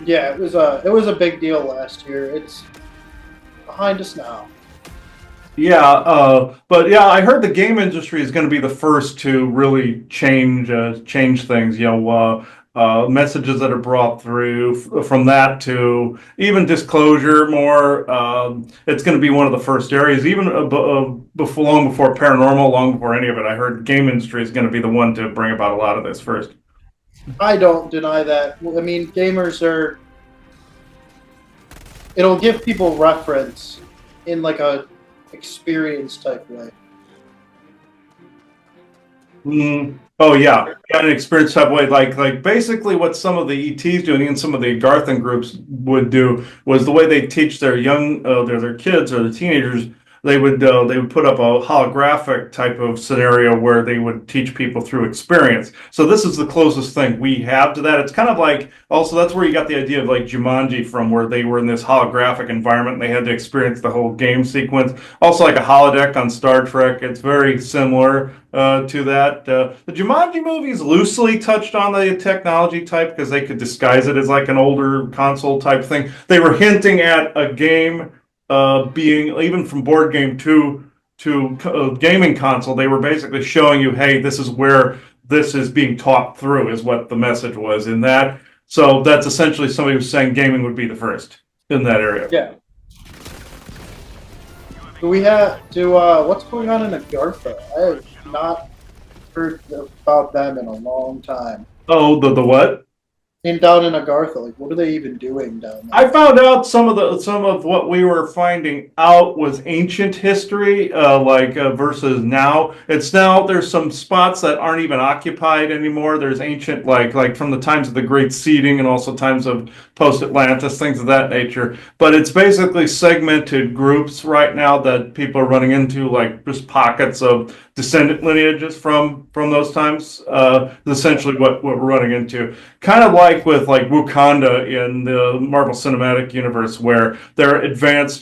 Yeah, it was a big deal last year. It's behind us now. Yeah, but yeah, I heard the game industry is going to be the first to really change things. Messages that are brought through from that to even disclosure more. It's going to be one of the first areas, even long before Paranormal, long before any of it. I heard game industry is going to be the one to bring about a lot of this first. I don't deny that. I mean, gamers are. It'll give people reference in like a experience type way. Oh yeah, an experience type way. Like basically what some of the ETs do, and some of the Garthan groups would do, was the way they teach their young their kids or the teenagers. They would put up a holographic type of scenario where they would teach people through experience. So this is the closest thing we have to that. It's kind of like, also that's where you got the idea of like Jumanji from, where they were in this holographic environment and they had to experience the whole game sequence. Also like a holodeck on Star Trek. It's very similar to that. The Jumanji movies loosely touched on the technology type because they could disguise it as like an older console type thing. They were hinting at a game being, even from board game to gaming console, they were basically showing you, hey, this is where this is being taught through, is what the message was in that. So that's essentially somebody who's saying gaming would be the first in that area. Yeah. What's going on in Agartha? I have not heard about them in a long time. Oh, the what? Down in Agartha, like, what are they even doing down there? I found out some of what we were finding out was ancient history, versus now. It's now there's some spots that aren't even occupied anymore. There's ancient like from the times of the Great Seeding and also times of post Atlantis, things of that nature. But it's basically segmented groups right now that people are running into, like just pockets of descendant lineages from those times. Essentially what we're running into. Kind of like with like Wakanda in the Marvel Cinematic Universe, where they're an advanced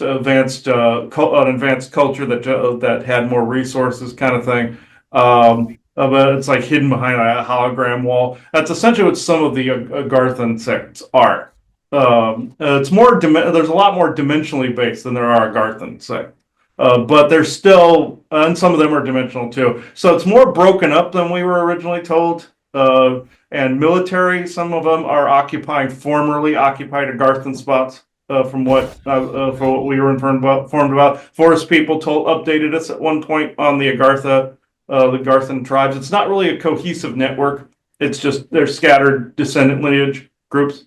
culture that had more resources, kind of thing. But it's like hidden behind a hologram wall. That's essentially what some of the Agarthan sects are. It's more there's a lot more dimensionally based than there are Agarthan sects. But they're still, and some of them are dimensional too. So it's more broken up than we were originally told. And military, some of them are formerly occupied Agarthan spots. From what we were informed about. Forest people updated us at one point on the Agarthan tribes. It's not really a cohesive network. It's just they're scattered descendant lineage groups.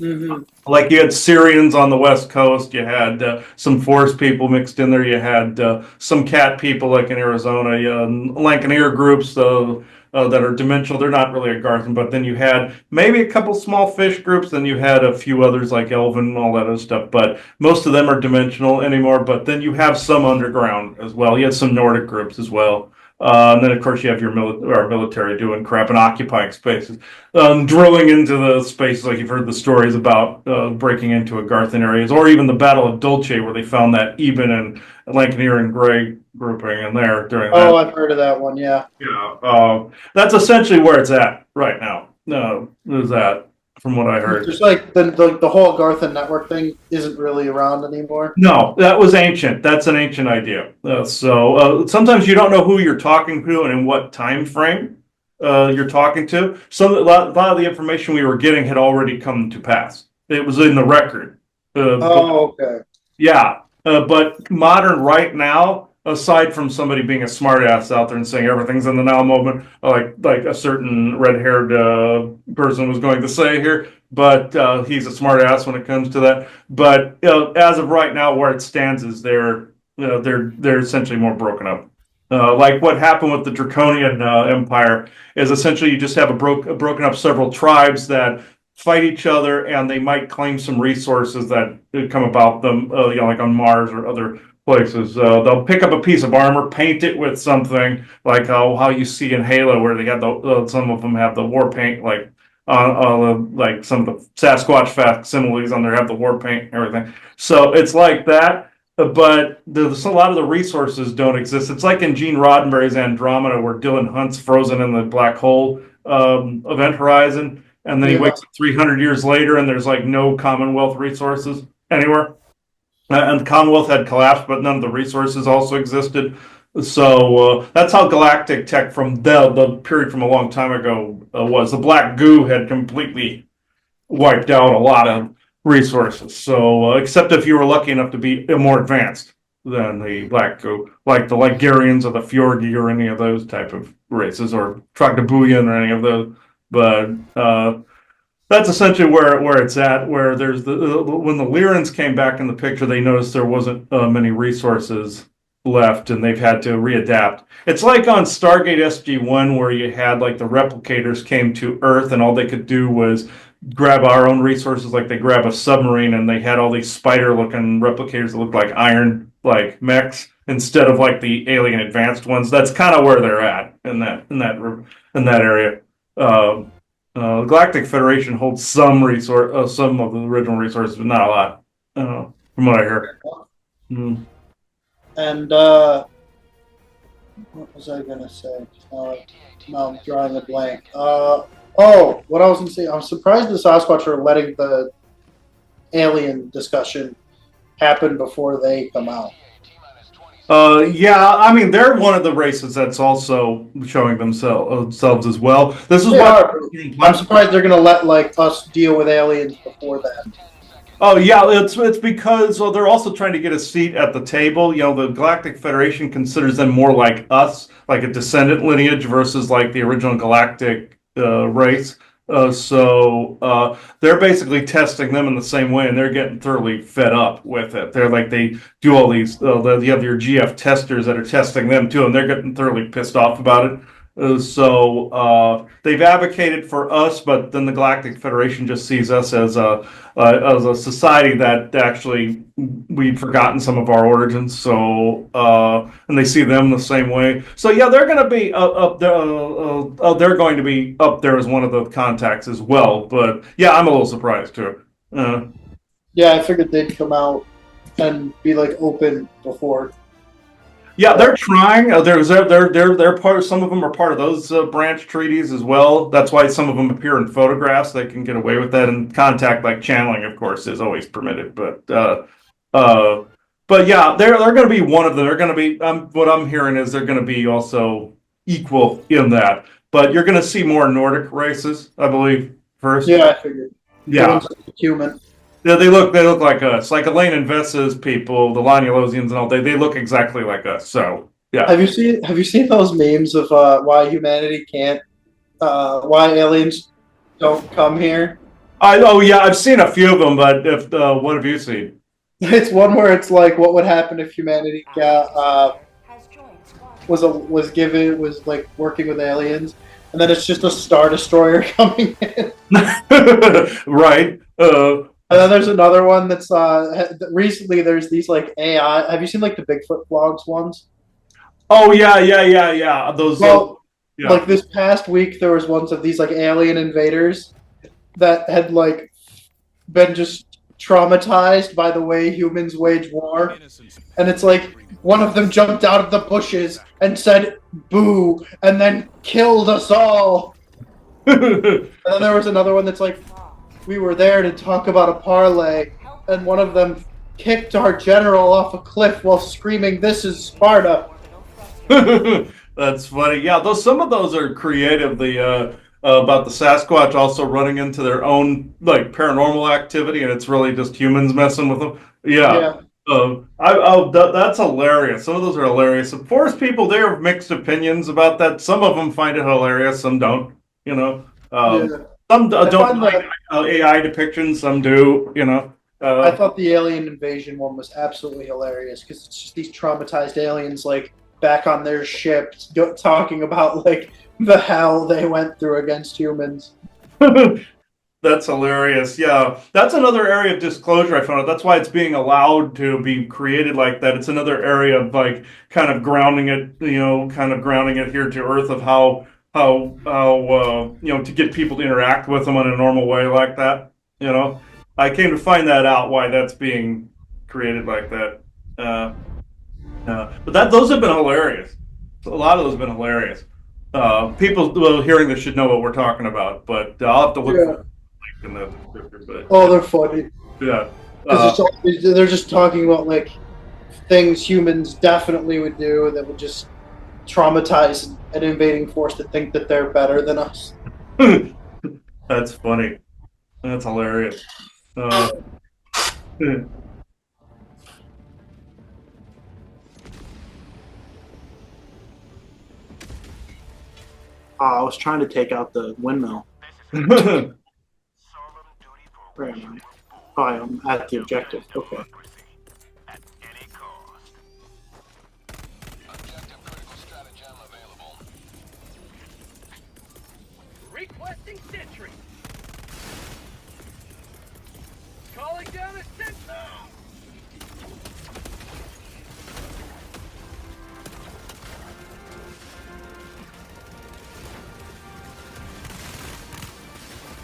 Mm-hmm. Like you had Syrians on the west coast, you had some forest people mixed in there, you had some cat people like in Arizona, Lancaneer groups that are dimensional. They're not really a Garthan, but then you had maybe a couple small fish groups, then you had a few others like Elven and all that other stuff, but most of them are dimensional anymore, but then you have some underground as well. You had some Nordic groups as well. And then, of course, you have our military doing crap and occupying spaces, drilling into the spaces like you've heard the stories about breaking into Agarthan areas, or even the Battle of Dulce, where they found that Eben and Lancaneer and Grey grouping in there during that. Oh, I've heard of that one, yeah. Yeah, that's essentially where it's at right now. Is that from what I heard? Just like the whole Agarthan network thing isn't really around anymore. No, that was ancient. That's an ancient idea. So sometimes you don't know who you're talking to and in what time frame you're talking to. A lot of the information we were getting had already come to pass. It was in the record. Okay. Yeah, but modern right now, aside from somebody being a smartass out there and saying everything's in the now moment, like a certain red-haired person was going to say here, but he's a smartass when it comes to that. But as of right now, where it stands is they're essentially more broken up. Like what happened with the Draconian Empire is essentially you just have broken up several tribes that fight each other, and they might claim some resources that come about them, like on Mars or other places. They'll pick up a piece of armor, paint it with something like how you see in Halo, where they had some of them have the war paint, like like some of the Sasquatch facsimiles on there have the war paint and everything. So it's like that. But there's a lot of the resources don't exist. It's like in Gene Roddenberry's Andromeda, where Dylan Hunt's frozen in the black hole event horizon. And then he wakes up 300 years later, and there's like no Commonwealth resources anywhere. And the Commonwealth had collapsed, but none of the resources also existed. So that's how galactic tech from the period from a long time ago was. The black goo had completely wiped out a lot of resources. So except if you were lucky enough to be more advanced than the black goo, like the Ligurians or the Fjordi or any of those type of races, or Trogdobooyan or any of those. But that's essentially where it's at. Where there's when the Lyrans came back in the picture, they noticed there wasn't many resources left, and they've had to readapt. It's like on Stargate SG-1, where you had like the replicators came to Earth, and all they could do was grab our own resources, like they grab a submarine, and they had all these spider-looking replicators that looked like iron, like mechs, instead of like the alien advanced ones. That's kind of where they're at in that area. The Galactic Federation holds some of the original resources, but not a lot, from what I hear. Mm. And what was I gonna say? Now I'm drawing a blank. What I was gonna say, I'm surprised the Sasquatch are letting the alien discussion happen before they come out. Yeah, I mean they're one of the races that's also showing themselves as well. This is They what. are. I'm surprised they're gonna let like us deal with aliens before that. Oh yeah, it's because they're also trying to get a seat at the table. You know, the Galactic Federation considers them more like us, like a descendant lineage versus like the original Galactic race. They're basically testing them in the same way, and they're getting thoroughly fed up with it. They're like they do all these. You have your GF testers that are testing them too, and they're getting thoroughly pissed off about it. They've advocated for us, but then the Galactic Federation just sees us as a society that actually we'd forgotten some of our origins. And they see them the same way. So yeah, they're going to be up there. They're going to be up there as one of the contacts as well. But yeah, I'm a little surprised too. Uh, Yeah, I figured they'd come out and be like open before. Yeah, they're trying. They're part. Some of them are part of those branch treaties as well. That's why some of them appear in photographs. They can get away with that, and contact like channeling, of course, is always permitted. Uh, but yeah, they're going to be one of them. They're going to be. What I'm hearing is they're going to be also equal in that. But you're going to see more Nordic races, I believe, first. Yeah, I figured. Yeah. Human. Yeah, they look like us, like Elaine and Vessa's people, the Laniolosians and all. They look exactly like us. So yeah. Have you seen those memes of why humanity can't why aliens don't come here? Yeah, I've seen a few of them, but if what have you seen? It's one where it's like what would happen if humanity got Has joined squadron. was like working with aliens, and then it's just a star destroyer coming in. Right. And then there's another one that's recently there's these like AI. Have you seen like the Bigfoot vlogs ones? Oh yeah. Those. Well, Yeah. like this past week there was ones of these like alien invaders that had like been just traumatized by the way humans wage war, and it's like one of them jumped out of the bushes and said "boo" and then killed us all. And then there was another one that's like, we were there to talk about a parlay, and one of them kicked our general off a cliff while screaming, "This is Sparta." That's funny. Yeah, some of those are creative. About the Sasquatch also running into their own like paranormal activity, and it's really just humans messing with them. Yeah. Yeah, That's hilarious. Some of those are hilarious. And forest people, they have mixed opinions about that. Some of them find it hilarious, some don't. You know, yeah. some I don't find like that AI depictions. Some do. You know. I thought the alien invasion one was absolutely hilarious because it's just these traumatized aliens like back on their ship talking about like the hell they went through against humans. That's hilarious. Yeah, that's another area of disclosure I found out. That's why it's being allowed to be created like that. It's another area of like kind of grounding it, kind of grounding it here to earth of how to get people to interact with them in a normal way like that. I came to find that out why that's being created like that. Uh, but those have been hilarious. A lot of those have been hilarious. People hearing this should know what we're talking about, but I'll have to look Yeah. for in the description, but Oh, they're funny yeah. because they're just talking about like things humans definitely would do that would just traumatize an invading force to think that they're better than us. That's funny. That's hilarious. Uh, I was trying to take out the windmill. Where am I? Oh, I'm at the objective. Okay. Objective critical stratagem available. Requesting sentry. Calling down a sentry.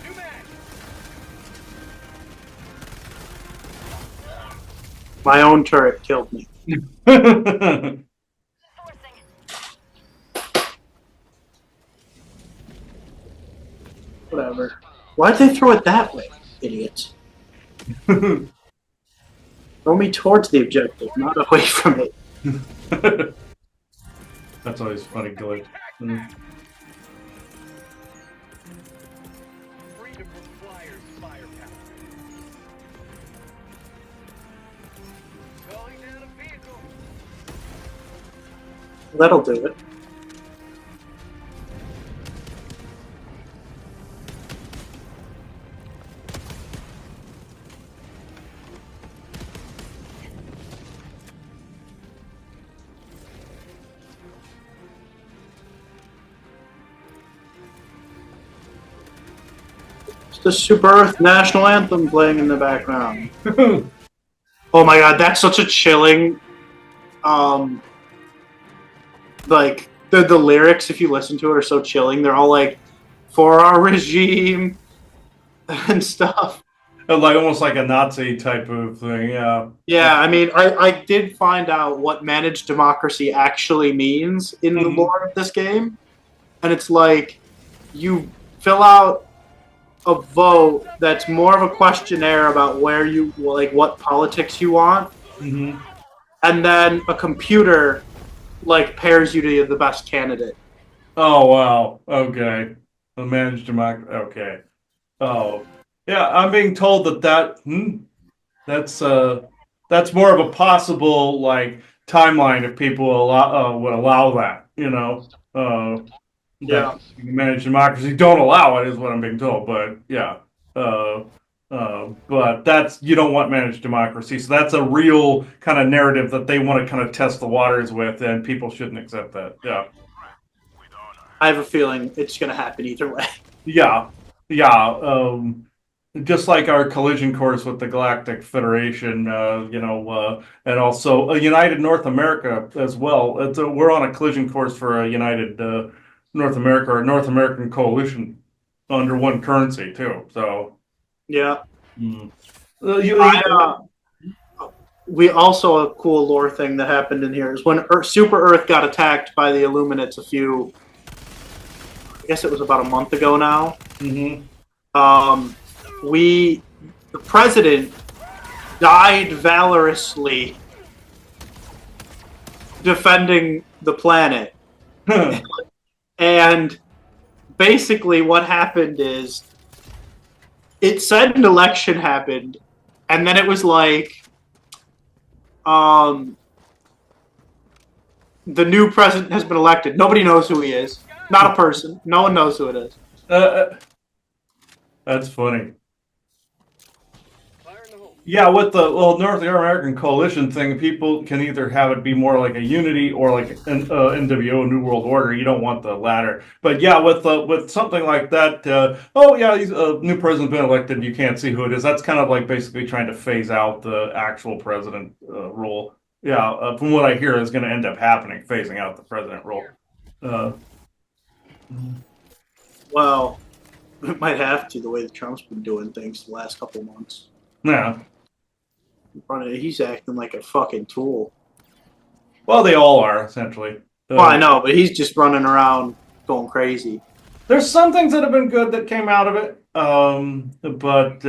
New mag. My own turret killed me. Forcing. Whatever. Why'd they throw it that way, idiots? Throw me towards the objective, not away from it. That's always funny glitch. Mm. Freedom requires firepower. Calling down a vehicle. That'll do it. It's the Super Earth National Anthem playing in the background. Oh my god, that's such a chilling, like the lyrics. If you listen to it, are so chilling. They're all like, "For our regime" and stuff. Like almost like a Nazi type of thing. Yeah. Yeah, I mean, I did find out what managed democracy actually means in the Mhm. lore of this game, and it's like you fill out a vote that's more of a questionnaire about where you like what politics you want, Hmm. and then a computer like pairs you to the best candidate. Oh wow. Okay. The managed democracy. Okay. Oh yeah. I'm being told that's that's more of a possible like timeline if people would allow that. That Yeah. managed democracy don't allow it is what I'm being told. But yeah. Uh, but that's you don't want managed democracy, so that's a real kind of narrative that they want to kind of test the waters with, and people shouldn't accept that. Yeah. I have a feeling it's going to happen either way. Yeah, yeah. Just like our collision course with the Galactic Federation, and also United North America as well. We're on a collision course for a United North America or North American coalition under one currency too. So, Yeah. mm. I, we also a cool lore thing that happened in here is when Super Earth got attacked by the Illuminates I guess it was about a month ago now. Mhm. The president died valorously defending the planet. And basically what happened is it said an election happened, and then it was like, the new president has been elected. Nobody knows who he is. Not a person. No one knows who it is. Uh, that's funny. Fire in the hole. Yeah, with the North American coalition thing, people can either have it be more like a unity or like an NWO New World Order. You don't want the latter. But yeah, with something like that, oh yeah, he's a new president's been elected. You can't see who it is. That's kind of like basically trying to phase out the actual president role. Yeah, from what I hear, is going to end up happening, phasing out the president role. Uh, Well, it might have to, the way that Trump's been doing things the last couple months. yeah. He's acting like a fucking tool. Well, they all are essentially. Well, I know, but he's just running around going crazy. There's some things that have been good that came out of it, but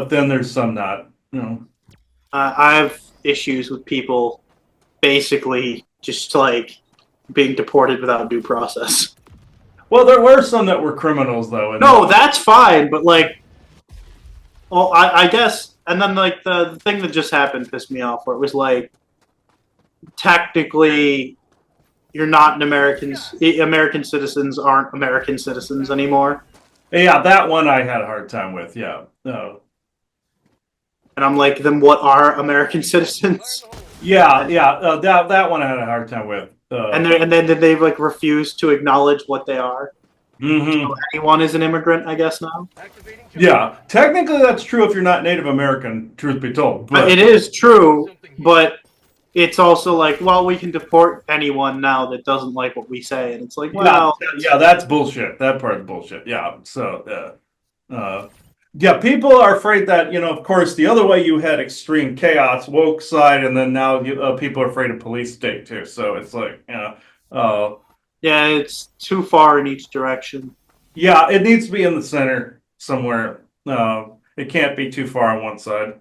then there's some not. I have issues with people basically just like being deported without due process. Well, there were some that were criminals though. No, that's fine, but like, well, I guess, and then like the thing that just happened pissed me off, where it was like, technically, you're not an American. American citizens aren't American citizens anymore. Yeah, that one I had a hard time with. Yeah, no. And I'm like, then what are American citizens? Yeah, that one I had a hard time with. And then they like refuse to acknowledge what they are. Mhm. So anyone is an immigrant, I guess now. Activating Yeah, technically that's true if you're not Native American. Truth be told, but It is true, but it's also like, well, we can deport anyone now that doesn't like what we say, and it's like, well, yeah, that's bullshit. That part's bullshit. Yeah, so yeah, people are afraid that of course, the other way you had extreme chaos, woke side, and then now people are afraid of police state too. So it's like, yeah, it's too far in each direction. yeah, it needs to be in the center somewhere. It can't be too far on one side.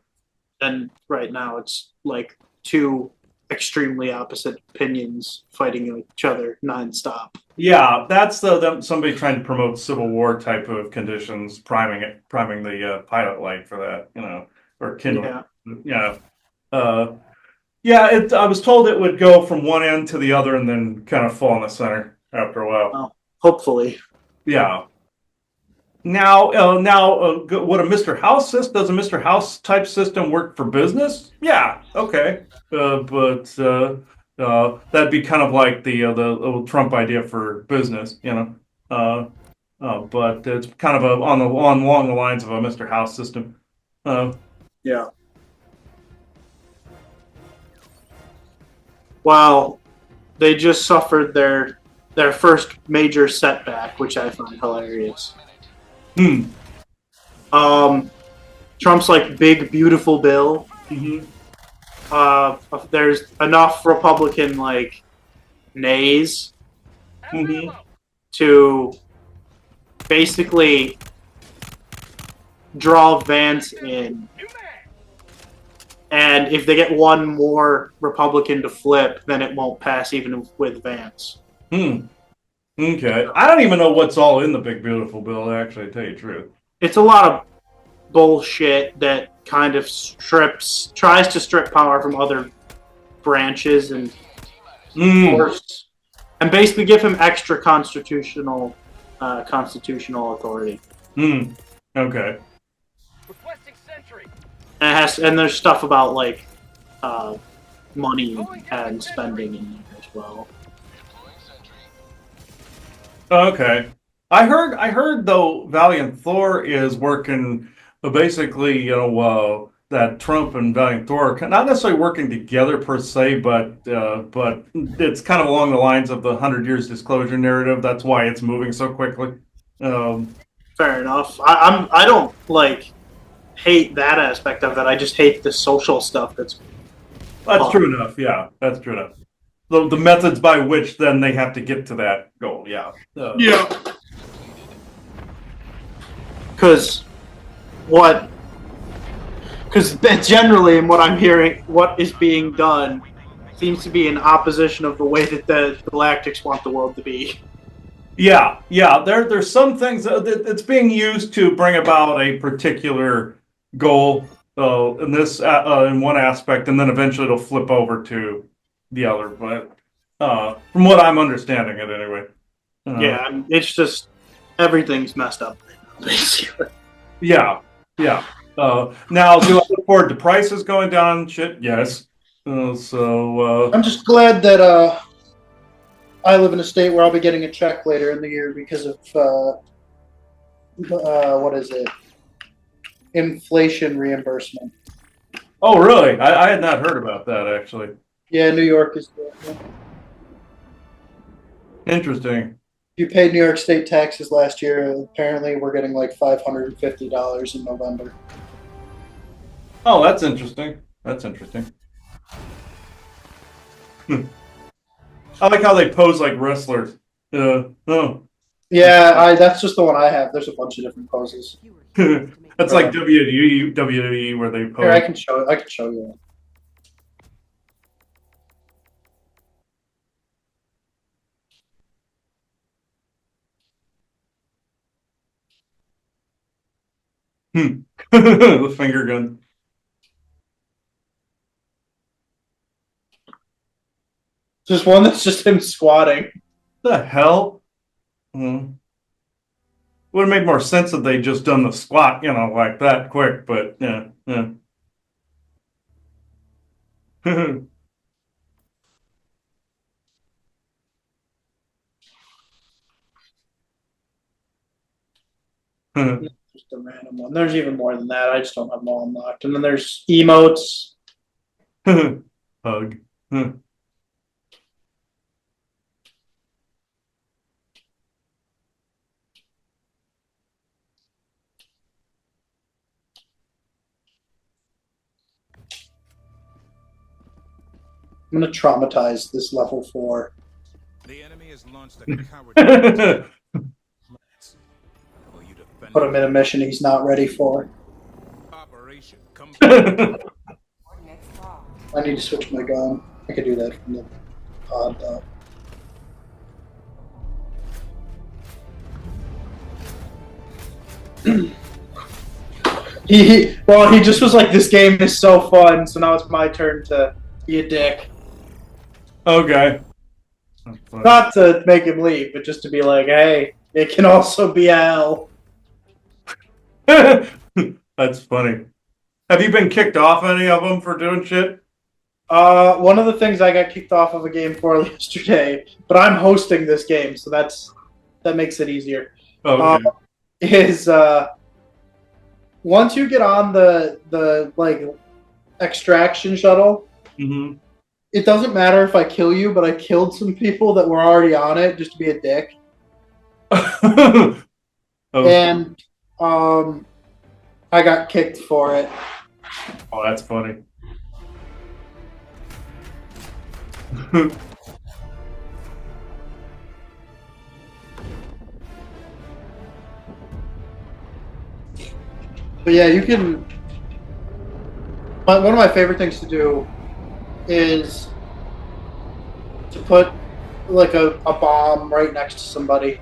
And right now, it's like too extremely opposite opinions fighting each other nonstop. Yeah, that's somebody trying to promote Civil War type of conditions, priming the pilot light for that, or kindling. Yeah. Uh, yeah. I was told it would go from one end to the other and then kind of fall in the center after a while. Well, hopefully. Yeah. What a Mr. House system does a Mr. House type system work for business? Yeah, okay, but that'd be kind of like the old Trump idea for business. But it's kind of along the lines of a Mr. House system. Yeah. Well, they just suffered their first major setback, which I find hilarious. Hmm. Trump's like big beautiful bill. Mm-hmm. There's enough Republican like nays Mm-hmm. to basically draw Vance in. And if they get one more Republican to flip, then it won't pass even with Vance. Hmm. Okay. I don't even know what's all in the big beautiful bill, actually, to tell you the truth. It's a lot of bullshit that kind of tries to strip power from other branches and force, and basically give him extra constitutional authority. Okay. Requesting sentry. And there's stuff about like money and spending in there as well. Okay. I heard though Valiant Thor is working basically, that Trump and Valiant Thor are not necessarily working together per se, but it's kind of along the lines of the 100 Years Disclosure narrative. That's why it's moving so quickly. Fair enough. I don't like hate that aspect of it. I just hate the social stuff that's true enough. Yeah, that's true enough. The methods by which then they have to get to that goal. Yeah. yeah. Because generally, in what I'm hearing, what is being done seems to be in opposition of the way that the Galactics want the world to be. Yeah. There's some things that it's being used to bring about a particular goal in one aspect, and then eventually it'll flip over to the other. But from what I'm understanding it, anyway. Yeah, it's just everything's messed up, basically. Yeah. Now, do I look forward to prices going down? Shit, yes. I'm just glad that I live in a state where I'll be getting a check later in the year because of what is it? Inflation reimbursement. Oh, really? I had not heard about that, actually. Yeah, New York is doing it. Interesting. If you paid New York State taxes last year, apparently we're getting like $550 in November. Oh, that's interesting. I like how they pose like wrestlers. Oh. Yeah, that's just the one I have. There's a bunch of different poses. That's like WWE where they pose. Here, I can show you. The finger gun. There's one that's just him squatting. The hell? Would have made more sense if they just done the squat, like that quick, but yeah. Just a random one. There's even more than that. I just don't have them all unlocked. And then there's emotes. Hug. I'm gonna traumatize this level 4. The enemy has launched a coward. Put him in a mission he's not ready for. Operation Next call. I need to switch my gun. I could do that from the pod though. he just was like, this game is so fun, so now it's my turn to be a dick. Okay. Not to make him leave, but just to be like, hey, it can also be hell. That's funny. Have you been kicked off any of them for doing shit? One of the things I got kicked off of a game for yesterday, but I'm hosting this game, so that makes it easier. Okay. Is once you get on the like extraction shuttle, Mm-hmm. it doesn't matter if I kill you, but I killed some people that were already on it just to be a dick. Oh, And I got kicked for it. oh, that's funny. But yeah, you can. One of my favorite things to do is to put like a bomb right next to somebody.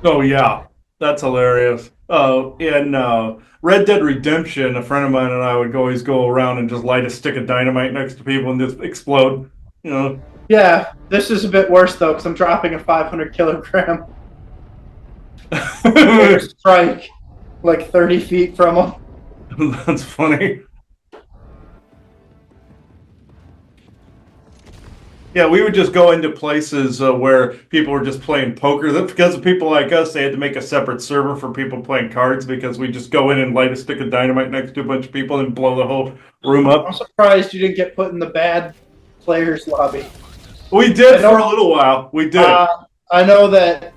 Oh yeah, that's hilarious. Oh, in Red Dead Redemption, a friend of mine and I would always go around and just light a stick of dynamite next to people and just explode. You know. Yeah, this is a bit worse though because I'm dropping a 500 kilogram strike like 30 feet from them. That's funny. Yeah, we would just go into places where people were just playing poker. That's because of people like us, they had to make a separate server for people playing cards because we just go in and light a stick of dynamite next to a bunch of people and blow the whole room I'm up. surprised you didn't get put in the bad players lobby. We did for a little while. We did. I know that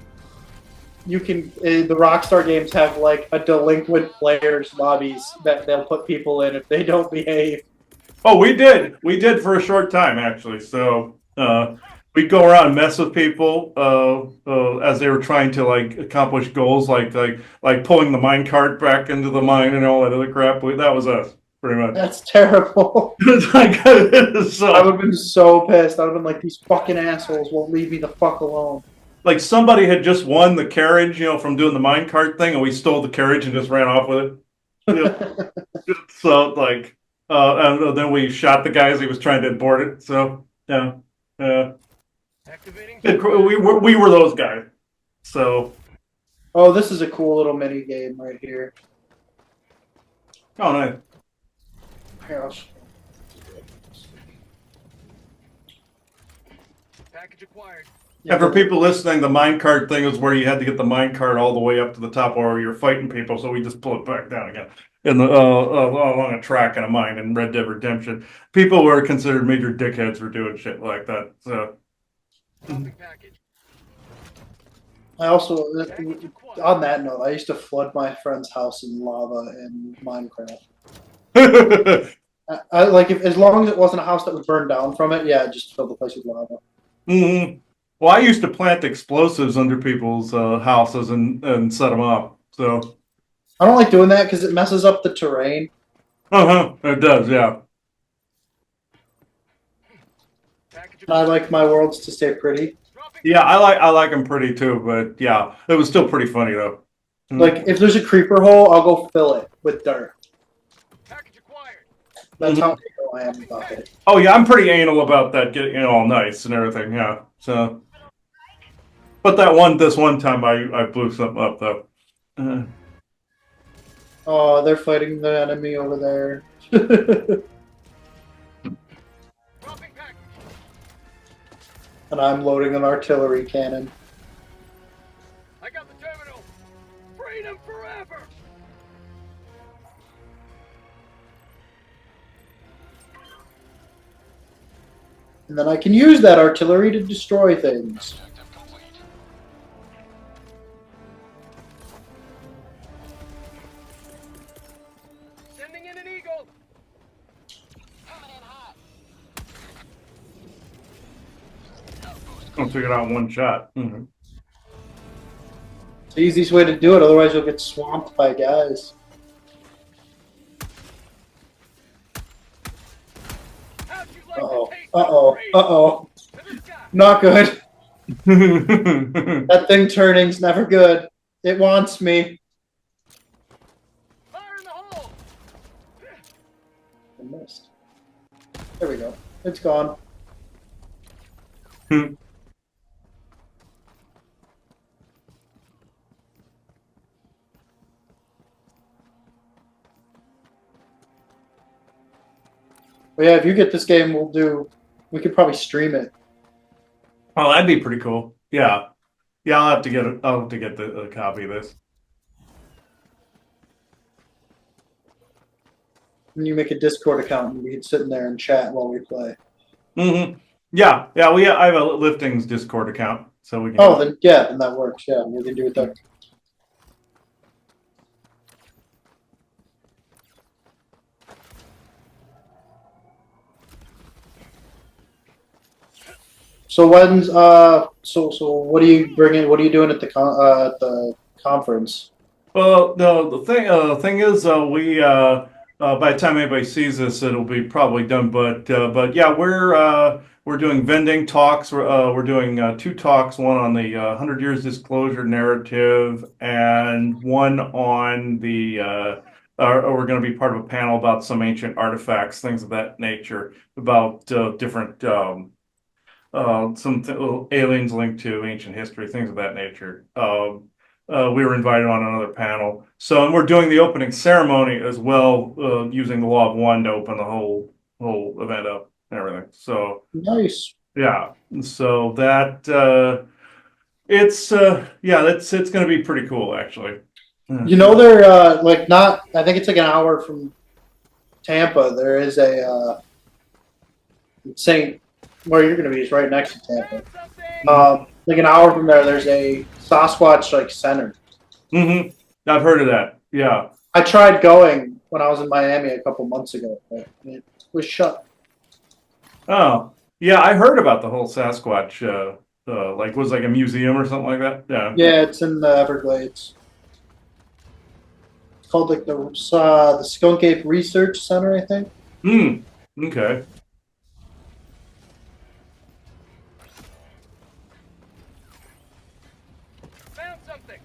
you can. The Rockstar games have like a delinquent players lobbies that they'll put people in if they don't behave. Oh, we did. We did for a short time, actually. So we'd go around and mess with people as they were trying to like accomplish goals, like pulling the mine cart back into the mine and all that other crap. That was us, pretty much. That's terrible. It's like, so, I would have been so pissed. I would have been like, these fucking assholes won't leave me the fuck alone. like somebody had just won the carriage, from doing the mine cart thing, and we stole the carriage and just ran off with it. So like. And then we shot the guy as he was trying to board it. So yeah, Activating. we were those guys. So Oh, this is a cool little mini game right here. oh nice. Here, I'll show Package acquired. you. And for people listening, the minecart thing is where you had to get the minecart all the way up to the top, or you're fighting people. So we just pull it back down again in the along a track in a mine in Red Dead Redemption. People were considered major dickheads for doing shit like that. So Dropping package. I also, on that note, I used to flood my friend's house in lava in Minecraft. I like as long as it wasn't a house that would burn down from it. Yeah, just fill the place with lava. Mhm. Well, I used to plant explosives under people's houses and set them up. So I don't like doing that because it messes up the terrain. it does, yeah. Package I like my worlds to stay pretty. dropping. Yeah, I like them pretty too, but yeah, it was still pretty funny though. Like if there's a creeper hole, I'll go fill it with dirt. Package acquired. That's how anal I am about it. Oh yeah, I'm pretty anal about that, getting it all nice and everything. Yeah, so. But this one time I blew something up though. Oh, they're fighting the enemy over there. Dropping package. And I'm loading an artillery cannon. I got the terminal. Freedom forever. And then I can use that artillery to destroy things. Objective complete. Sending in an eagle. Coming in hot. I'll figure it out in one shot. Mhm. It's the easiest way to do it, otherwise you'll get swamped by guys. Uh-oh. Uh-oh. Not good. That thing turning's never good. It wants me. Fire in the hole! I missed. There we go. It's gone. But yeah, if you get this game, we could probably stream it. Oh, that'd be pretty cool. Yeah. Yeah, I'll have to get it. I'll have to get a copy of this. And you make a Discord account and we could sit in there and chat while we play. Yeah, yeah. I have a Liftings Discord account, so we can. Oh, then yeah, then that works. Yeah, we can do it there. So when's so what are you bringing? What are you doing at the conference? Well, no, the thing is, we by the time anybody sees this, it'll be probably done. But yeah, we're doing vending talks. We're doing two talks, one on the 100 Years Disclosure narrative, and one on the. We're going to be part of a panel about some ancient artifacts, things of that nature, about different little aliens linked to ancient history, things of that nature. We were invited on another panel. So, and we're doing the opening ceremony as well, using the law of one to open the whole event up and everything. So, Nice. yeah. So that it's it's going to be pretty cool actually. You know, they're like not. I think it's like an hour from Tampa. There is a Saint. Where you're going to be is right next to Tampa. Like an hour from there, there's a Sasquatch like center. I've heard of that. Yeah. I tried going when I was in Miami a couple months ago, but it was shut. Oh, yeah. I heard about the whole Sasquatch. Like was like a museum or something like that. Yeah. Yeah, it's in the Everglades. It's called like the Skunk Ape Research Center, I think. Okay. Found something!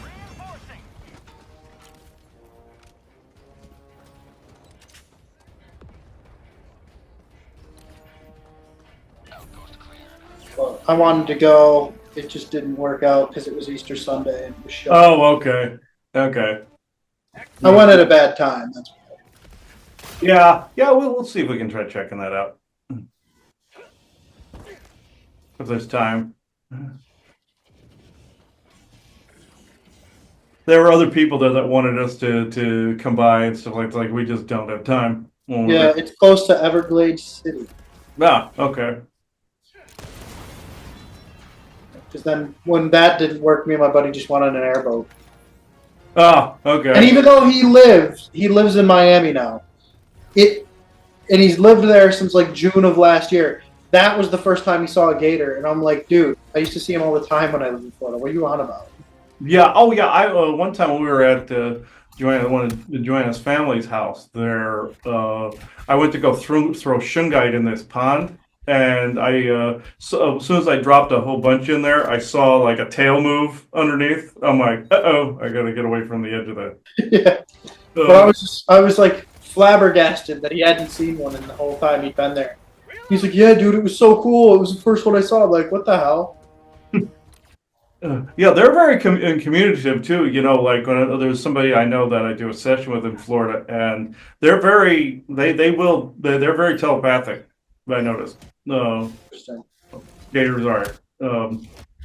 Reinforcing. Outpost cleared. But I wanted to go. It just didn't work out because it was Easter Sunday and it was shut. Oh, okay. Okay. I went at a bad time. That's why. Yeah. Yeah. We'll see if we can try checking that out. If there's time. There were other people there that wanted us to come by and stuff like we just don't have time. Yeah, it's close to Everglades City. Ah, okay. Because then when that didn't work, me and my buddy just went on an airboat. Ah, okay. And even though he lives in Miami now. And he's lived there since like June of last year. That was the first time he saw a gator, and I'm like, dude, I used to see him all the time when I lived in Florida. What are you on about? Yeah. Oh, yeah. I one time when we were at Joanna's family's house, there, I went to go throw shungite in this pond, and so as soon as I dropped a whole bunch in there, I saw like a tail move underneath. I'm like, uh-oh, I gotta get away from the edge of that. Yeah. But I was like flabbergasted that he hadn't seen one in the whole time he'd been there. He's like, yeah, dude, it was so cool. It was the first one I saw. I'm like, what the hell? Yeah, they're very communicative too. You know, like when there's somebody I know that I do a session with in Florida, and they're very they're very telepathic. I noticed. Interesting. Gators are.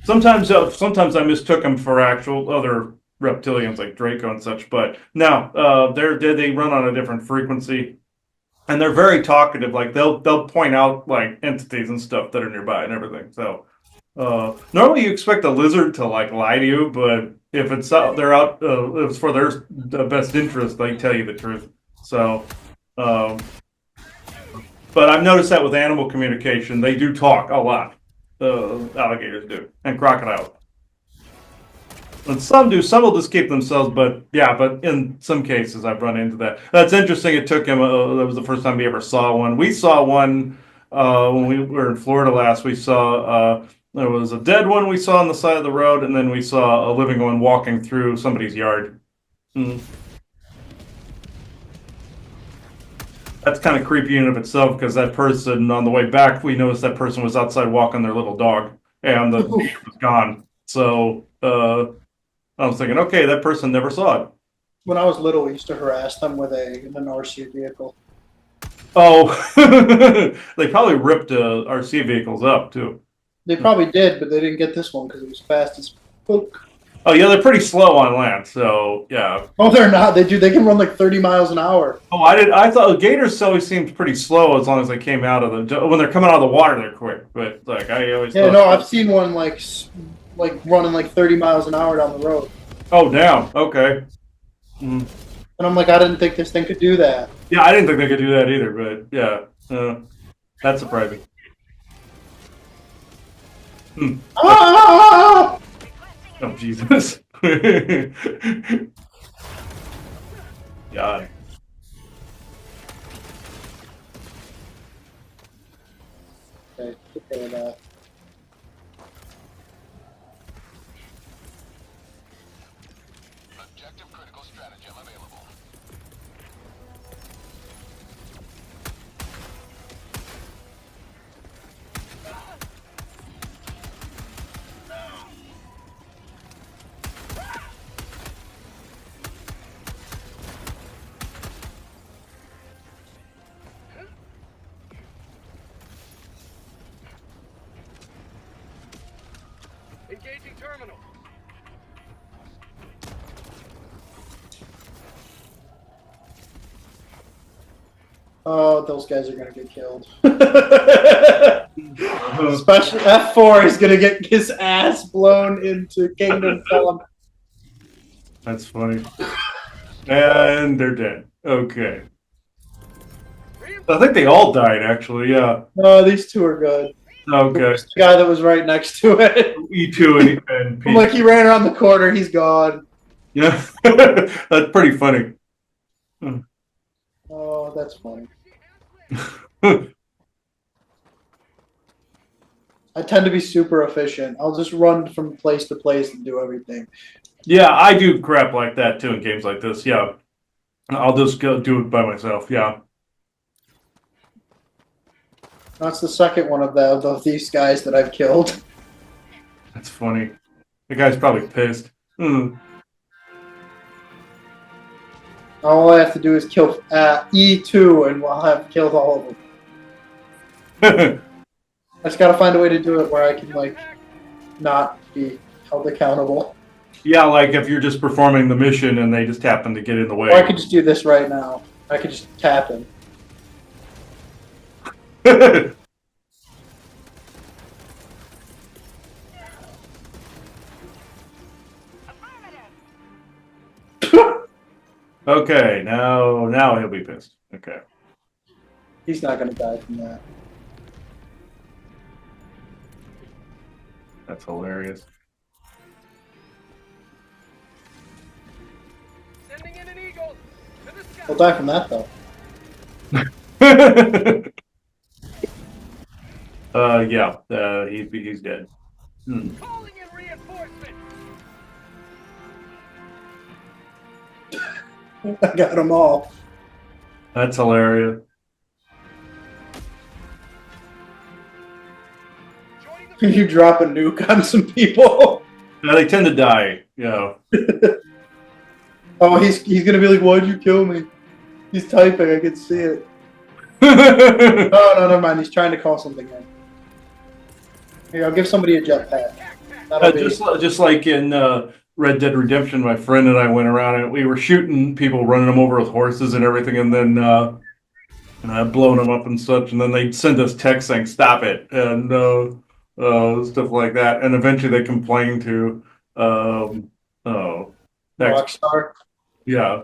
Sometimes I mistook them for actual other reptilians like Draco and such, but no, they run on a different frequency, and they're very talkative. Like they'll point out like entities and stuff that are nearby and everything. So. Normally you expect a lizard to like lie to you, but if it's if it's for their best interest, they tell you the truth. So, but I've noticed that with animal communication, they do talk a lot. Alligators do, and crocodiles. And some do. Some will just keep themselves, but in some cases I've run into that. That's interesting. It took him. That was the first time we ever saw one. We saw one when we were in Florida last. We saw there was a dead one we saw on the side of the road, and then we saw a living one walking through somebody's yard. Mm. That's kind of creepy in and of itself because that person on the way back, we noticed that person was outside walking their little dog, and the gator was gone. So. I was thinking, okay, that person never saw it. When I was little, we used to harass them with an RC vehicle. Oh, they probably ripped RC vehicles up too. They probably did, but they didn't get this one because it was fast as fuck. Oh yeah, they're pretty slow on land, so yeah. Oh, they're not. They do. They can run like 30 miles an hour. Oh, I thought gators always seemed pretty slow as long as they came out of the when they're coming out of the water, they're quick. But like I always Yeah, thought, no, I've seen one like running like 30 miles an hour down the road. Oh, damn. Okay. Mm. And I'm like, I didn't think this thing could do that. Yeah, I didn't think they could do that either, but yeah, that's surprising. Hmm. Ah! Oh, Jesus. God. Okay, take care of that. Objective critical stratagem available. Engaging terminal. Oh, those guys are gonna get killed. Especially F4 is gonna get his ass blown into Kingdom Come. That's funny. And they're dead. Okay. I think they all died, actually, yeah. No, these two are good. Okay. The guy that was right next to it. E2 and P. I'm like, he ran around the corner, he's gone. Yeah. That's pretty funny. Oh, that's funny. I tend to be super efficient. I'll just run from place to place and do everything. Yeah, I do crap like that too in games like this. Yeah. I'll just go do it by myself. Yeah. That's the second one of these guys that I've killed. That's funny. The guy's probably pissed. All I have to do is kill E2 and I'll have killed all of them. I just gotta find a way to do it where I can, like, not be held accountable. Yeah, like if you're just performing the mission and they just happen to get in the way. Or I could just do this right now. I could just tap him. Okay, now he'll be pissed. Okay. He's not gonna die from that. That's hilarious. Sending in an eagle. To the sky. He'll die from that, though. Yeah, he's dead. Calling in reinforcements. I got them all. That's hilarious. Joining the You drop a nuke on some people. Yeah, they tend to die. Yeah. Oh, he's gonna be like, "Why'd you kill me?" He's typing. I can see it. Yeah. No, never mind. He's trying to call something in. Here, I'll give somebody a jetpack. That'll be. Just like in Red Dead Redemption, my friend and I went around and we were shooting people, running them over with horses and everything, and then blowing them up and such. And then they'd send us text saying, "Stop it," and stuff like that. And eventually they complained to Rockstar. yeah.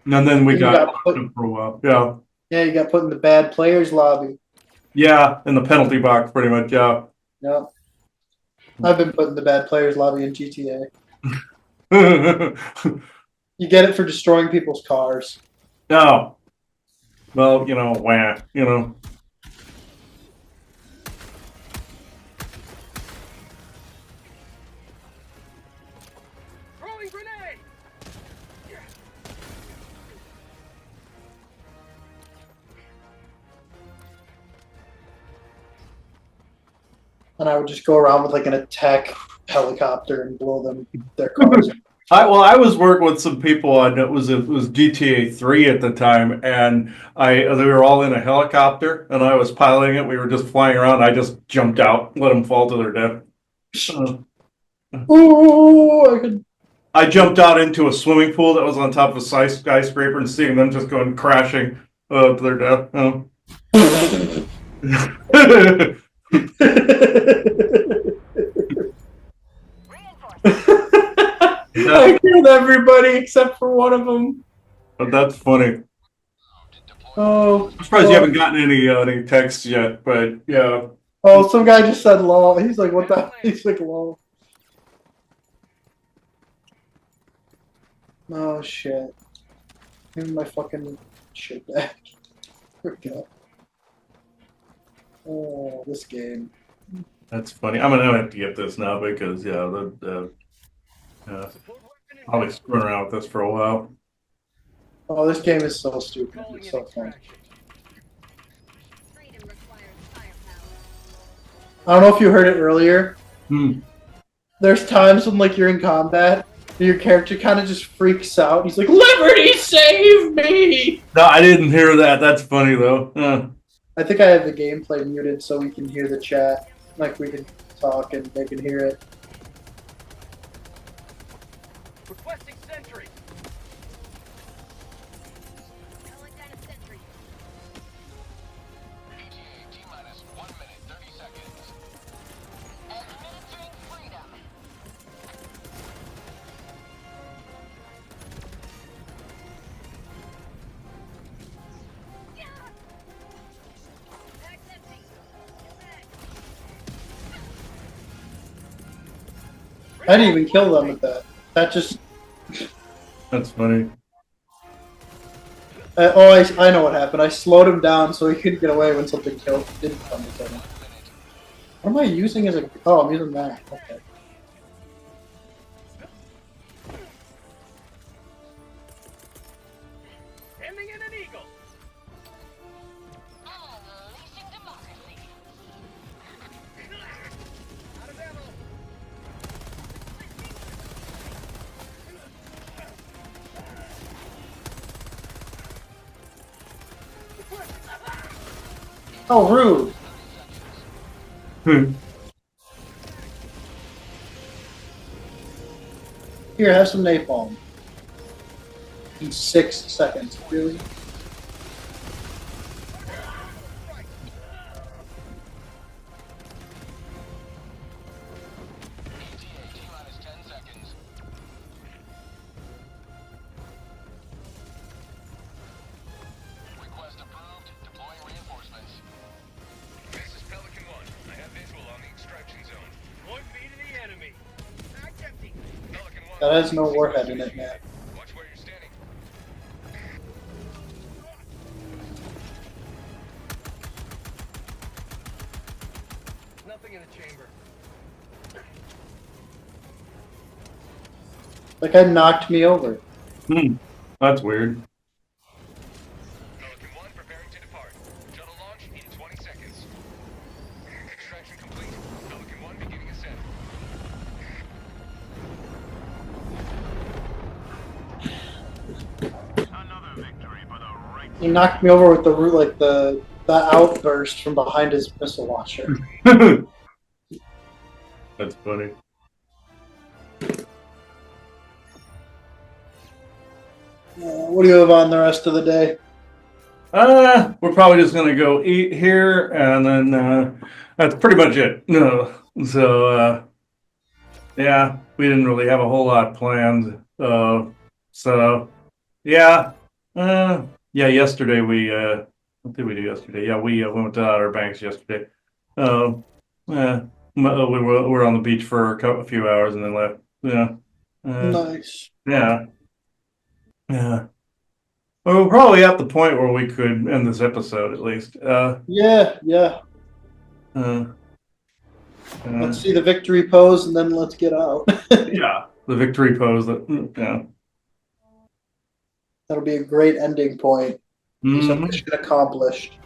And then we You got got put- them for a while. Yeah. Yeah, you got put in the bad players lobby. Yeah, in the penalty box, pretty much. Yeah. Yeah. I've been put in the bad players lobby in GTA. You get it for destroying people's cars. No. Well, wah, Throwing grenade! And I would just go around with like an attack helicopter and blow them their cars. I was working with some people on it was GTA 3 at the time, and they were all in a helicopter, and I was piloting it. We were just flying around. I just jumped out, let them fall to their death. Ooh, I could. I jumped out into a swimming pool that was on top of a skyscraper, and seeing them just going crashing to their death. I killed everybody except for one of them. But that's funny. Oh, I'm surprised you haven't gotten any texts yet, but yeah. Oh, some guy just said lol. He's like, what the? He's like, lol. Oh shit. Give me my fucking shit back. Here we go. Oh, this game. That's funny. I'm gonna have to get this now because I'll be screwing around with this for a while. Oh, this game is so stupid. Calling It's in so fun. extraction. Freedom requires firepower. I don't know if you heard it earlier. Hmm. There's times when like you're in combat, and your character kind of just freaks out. He's like, "Liberty, save me!" No, I didn't hear that. That's funny though. I think I have the gameplay muted so we can hear the chat. Like we can talk and they can hear it. Requesting sentry. Calling down a sentry. ETA T-minus 1 minute, 30 seconds. Administering freedom. Bag's empty. Get back. I didn't even kill them with that. That just. That's funny. I know what happened. I slowed him down so he couldn't get away when something didn't come to kill him. What am I using as a? Oh, I'm using that. Okay. Sending in an eagle. Unleashing democracy. Out of ammo. Oh, rude. Hmm. Here, have some napalm. In 6 seconds. Really? ETA T-minus 10 seconds. Request approved. Deploying reinforcements. This is Pelican 1. I have visual on the extraction zone. 1 feet of the enemy. Bag's empty. Pelican 1. That has no warhead in it, man. Watch where you're standing. Nothing in the chamber. That guy knocked me over. That's weird. Pelican 1 preparing to depart. Shuttle launch in 20 seconds. Extraction complete. Pelican 1 beginning ascent. Another victory for the right. He knocked me over with the root, like the outburst from behind his missile launcher. That's funny. What do you have on the rest of the day? We're probably just gonna go eat here, and then that's pretty much it. No, so yeah, we didn't really have a whole lot planned. So yeah, Yesterday what did we do yesterday? Yeah, we went to Outer Banks yesterday. Yeah, were on the beach for a few hours and then left. Yeah. Nice. Yeah. Yeah. Well, we're probably at the point where we could end this episode at least. Yeah, yeah. Uh, Let's see the victory pose and then let's get out. yeah, the victory pose. Yeah. That'll be a great ending point. So Mhm. mission accomplished.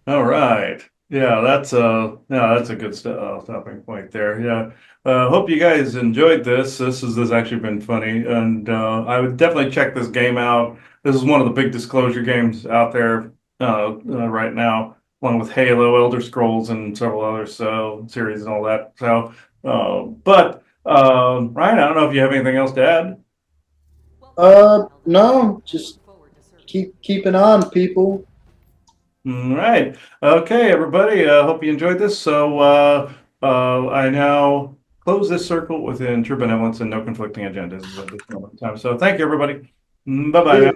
All right. Yeah, that's a good stopping point there. Yeah. Hope you guys enjoyed this. This has actually been funny, and I would definitely check this game out. This is one of the big disclosure games out there right now, along with Halo, Elder Scrolls, and several other series and all that. So, Ryan, I don't know if you have anything else to add. No, just keeping on, people. All right. Okay, everybody. Hope you enjoyed this. So I now close this circle within true benevolence and no conflicting agendas at this moment in time. So thank you, everybody. Bye bye now.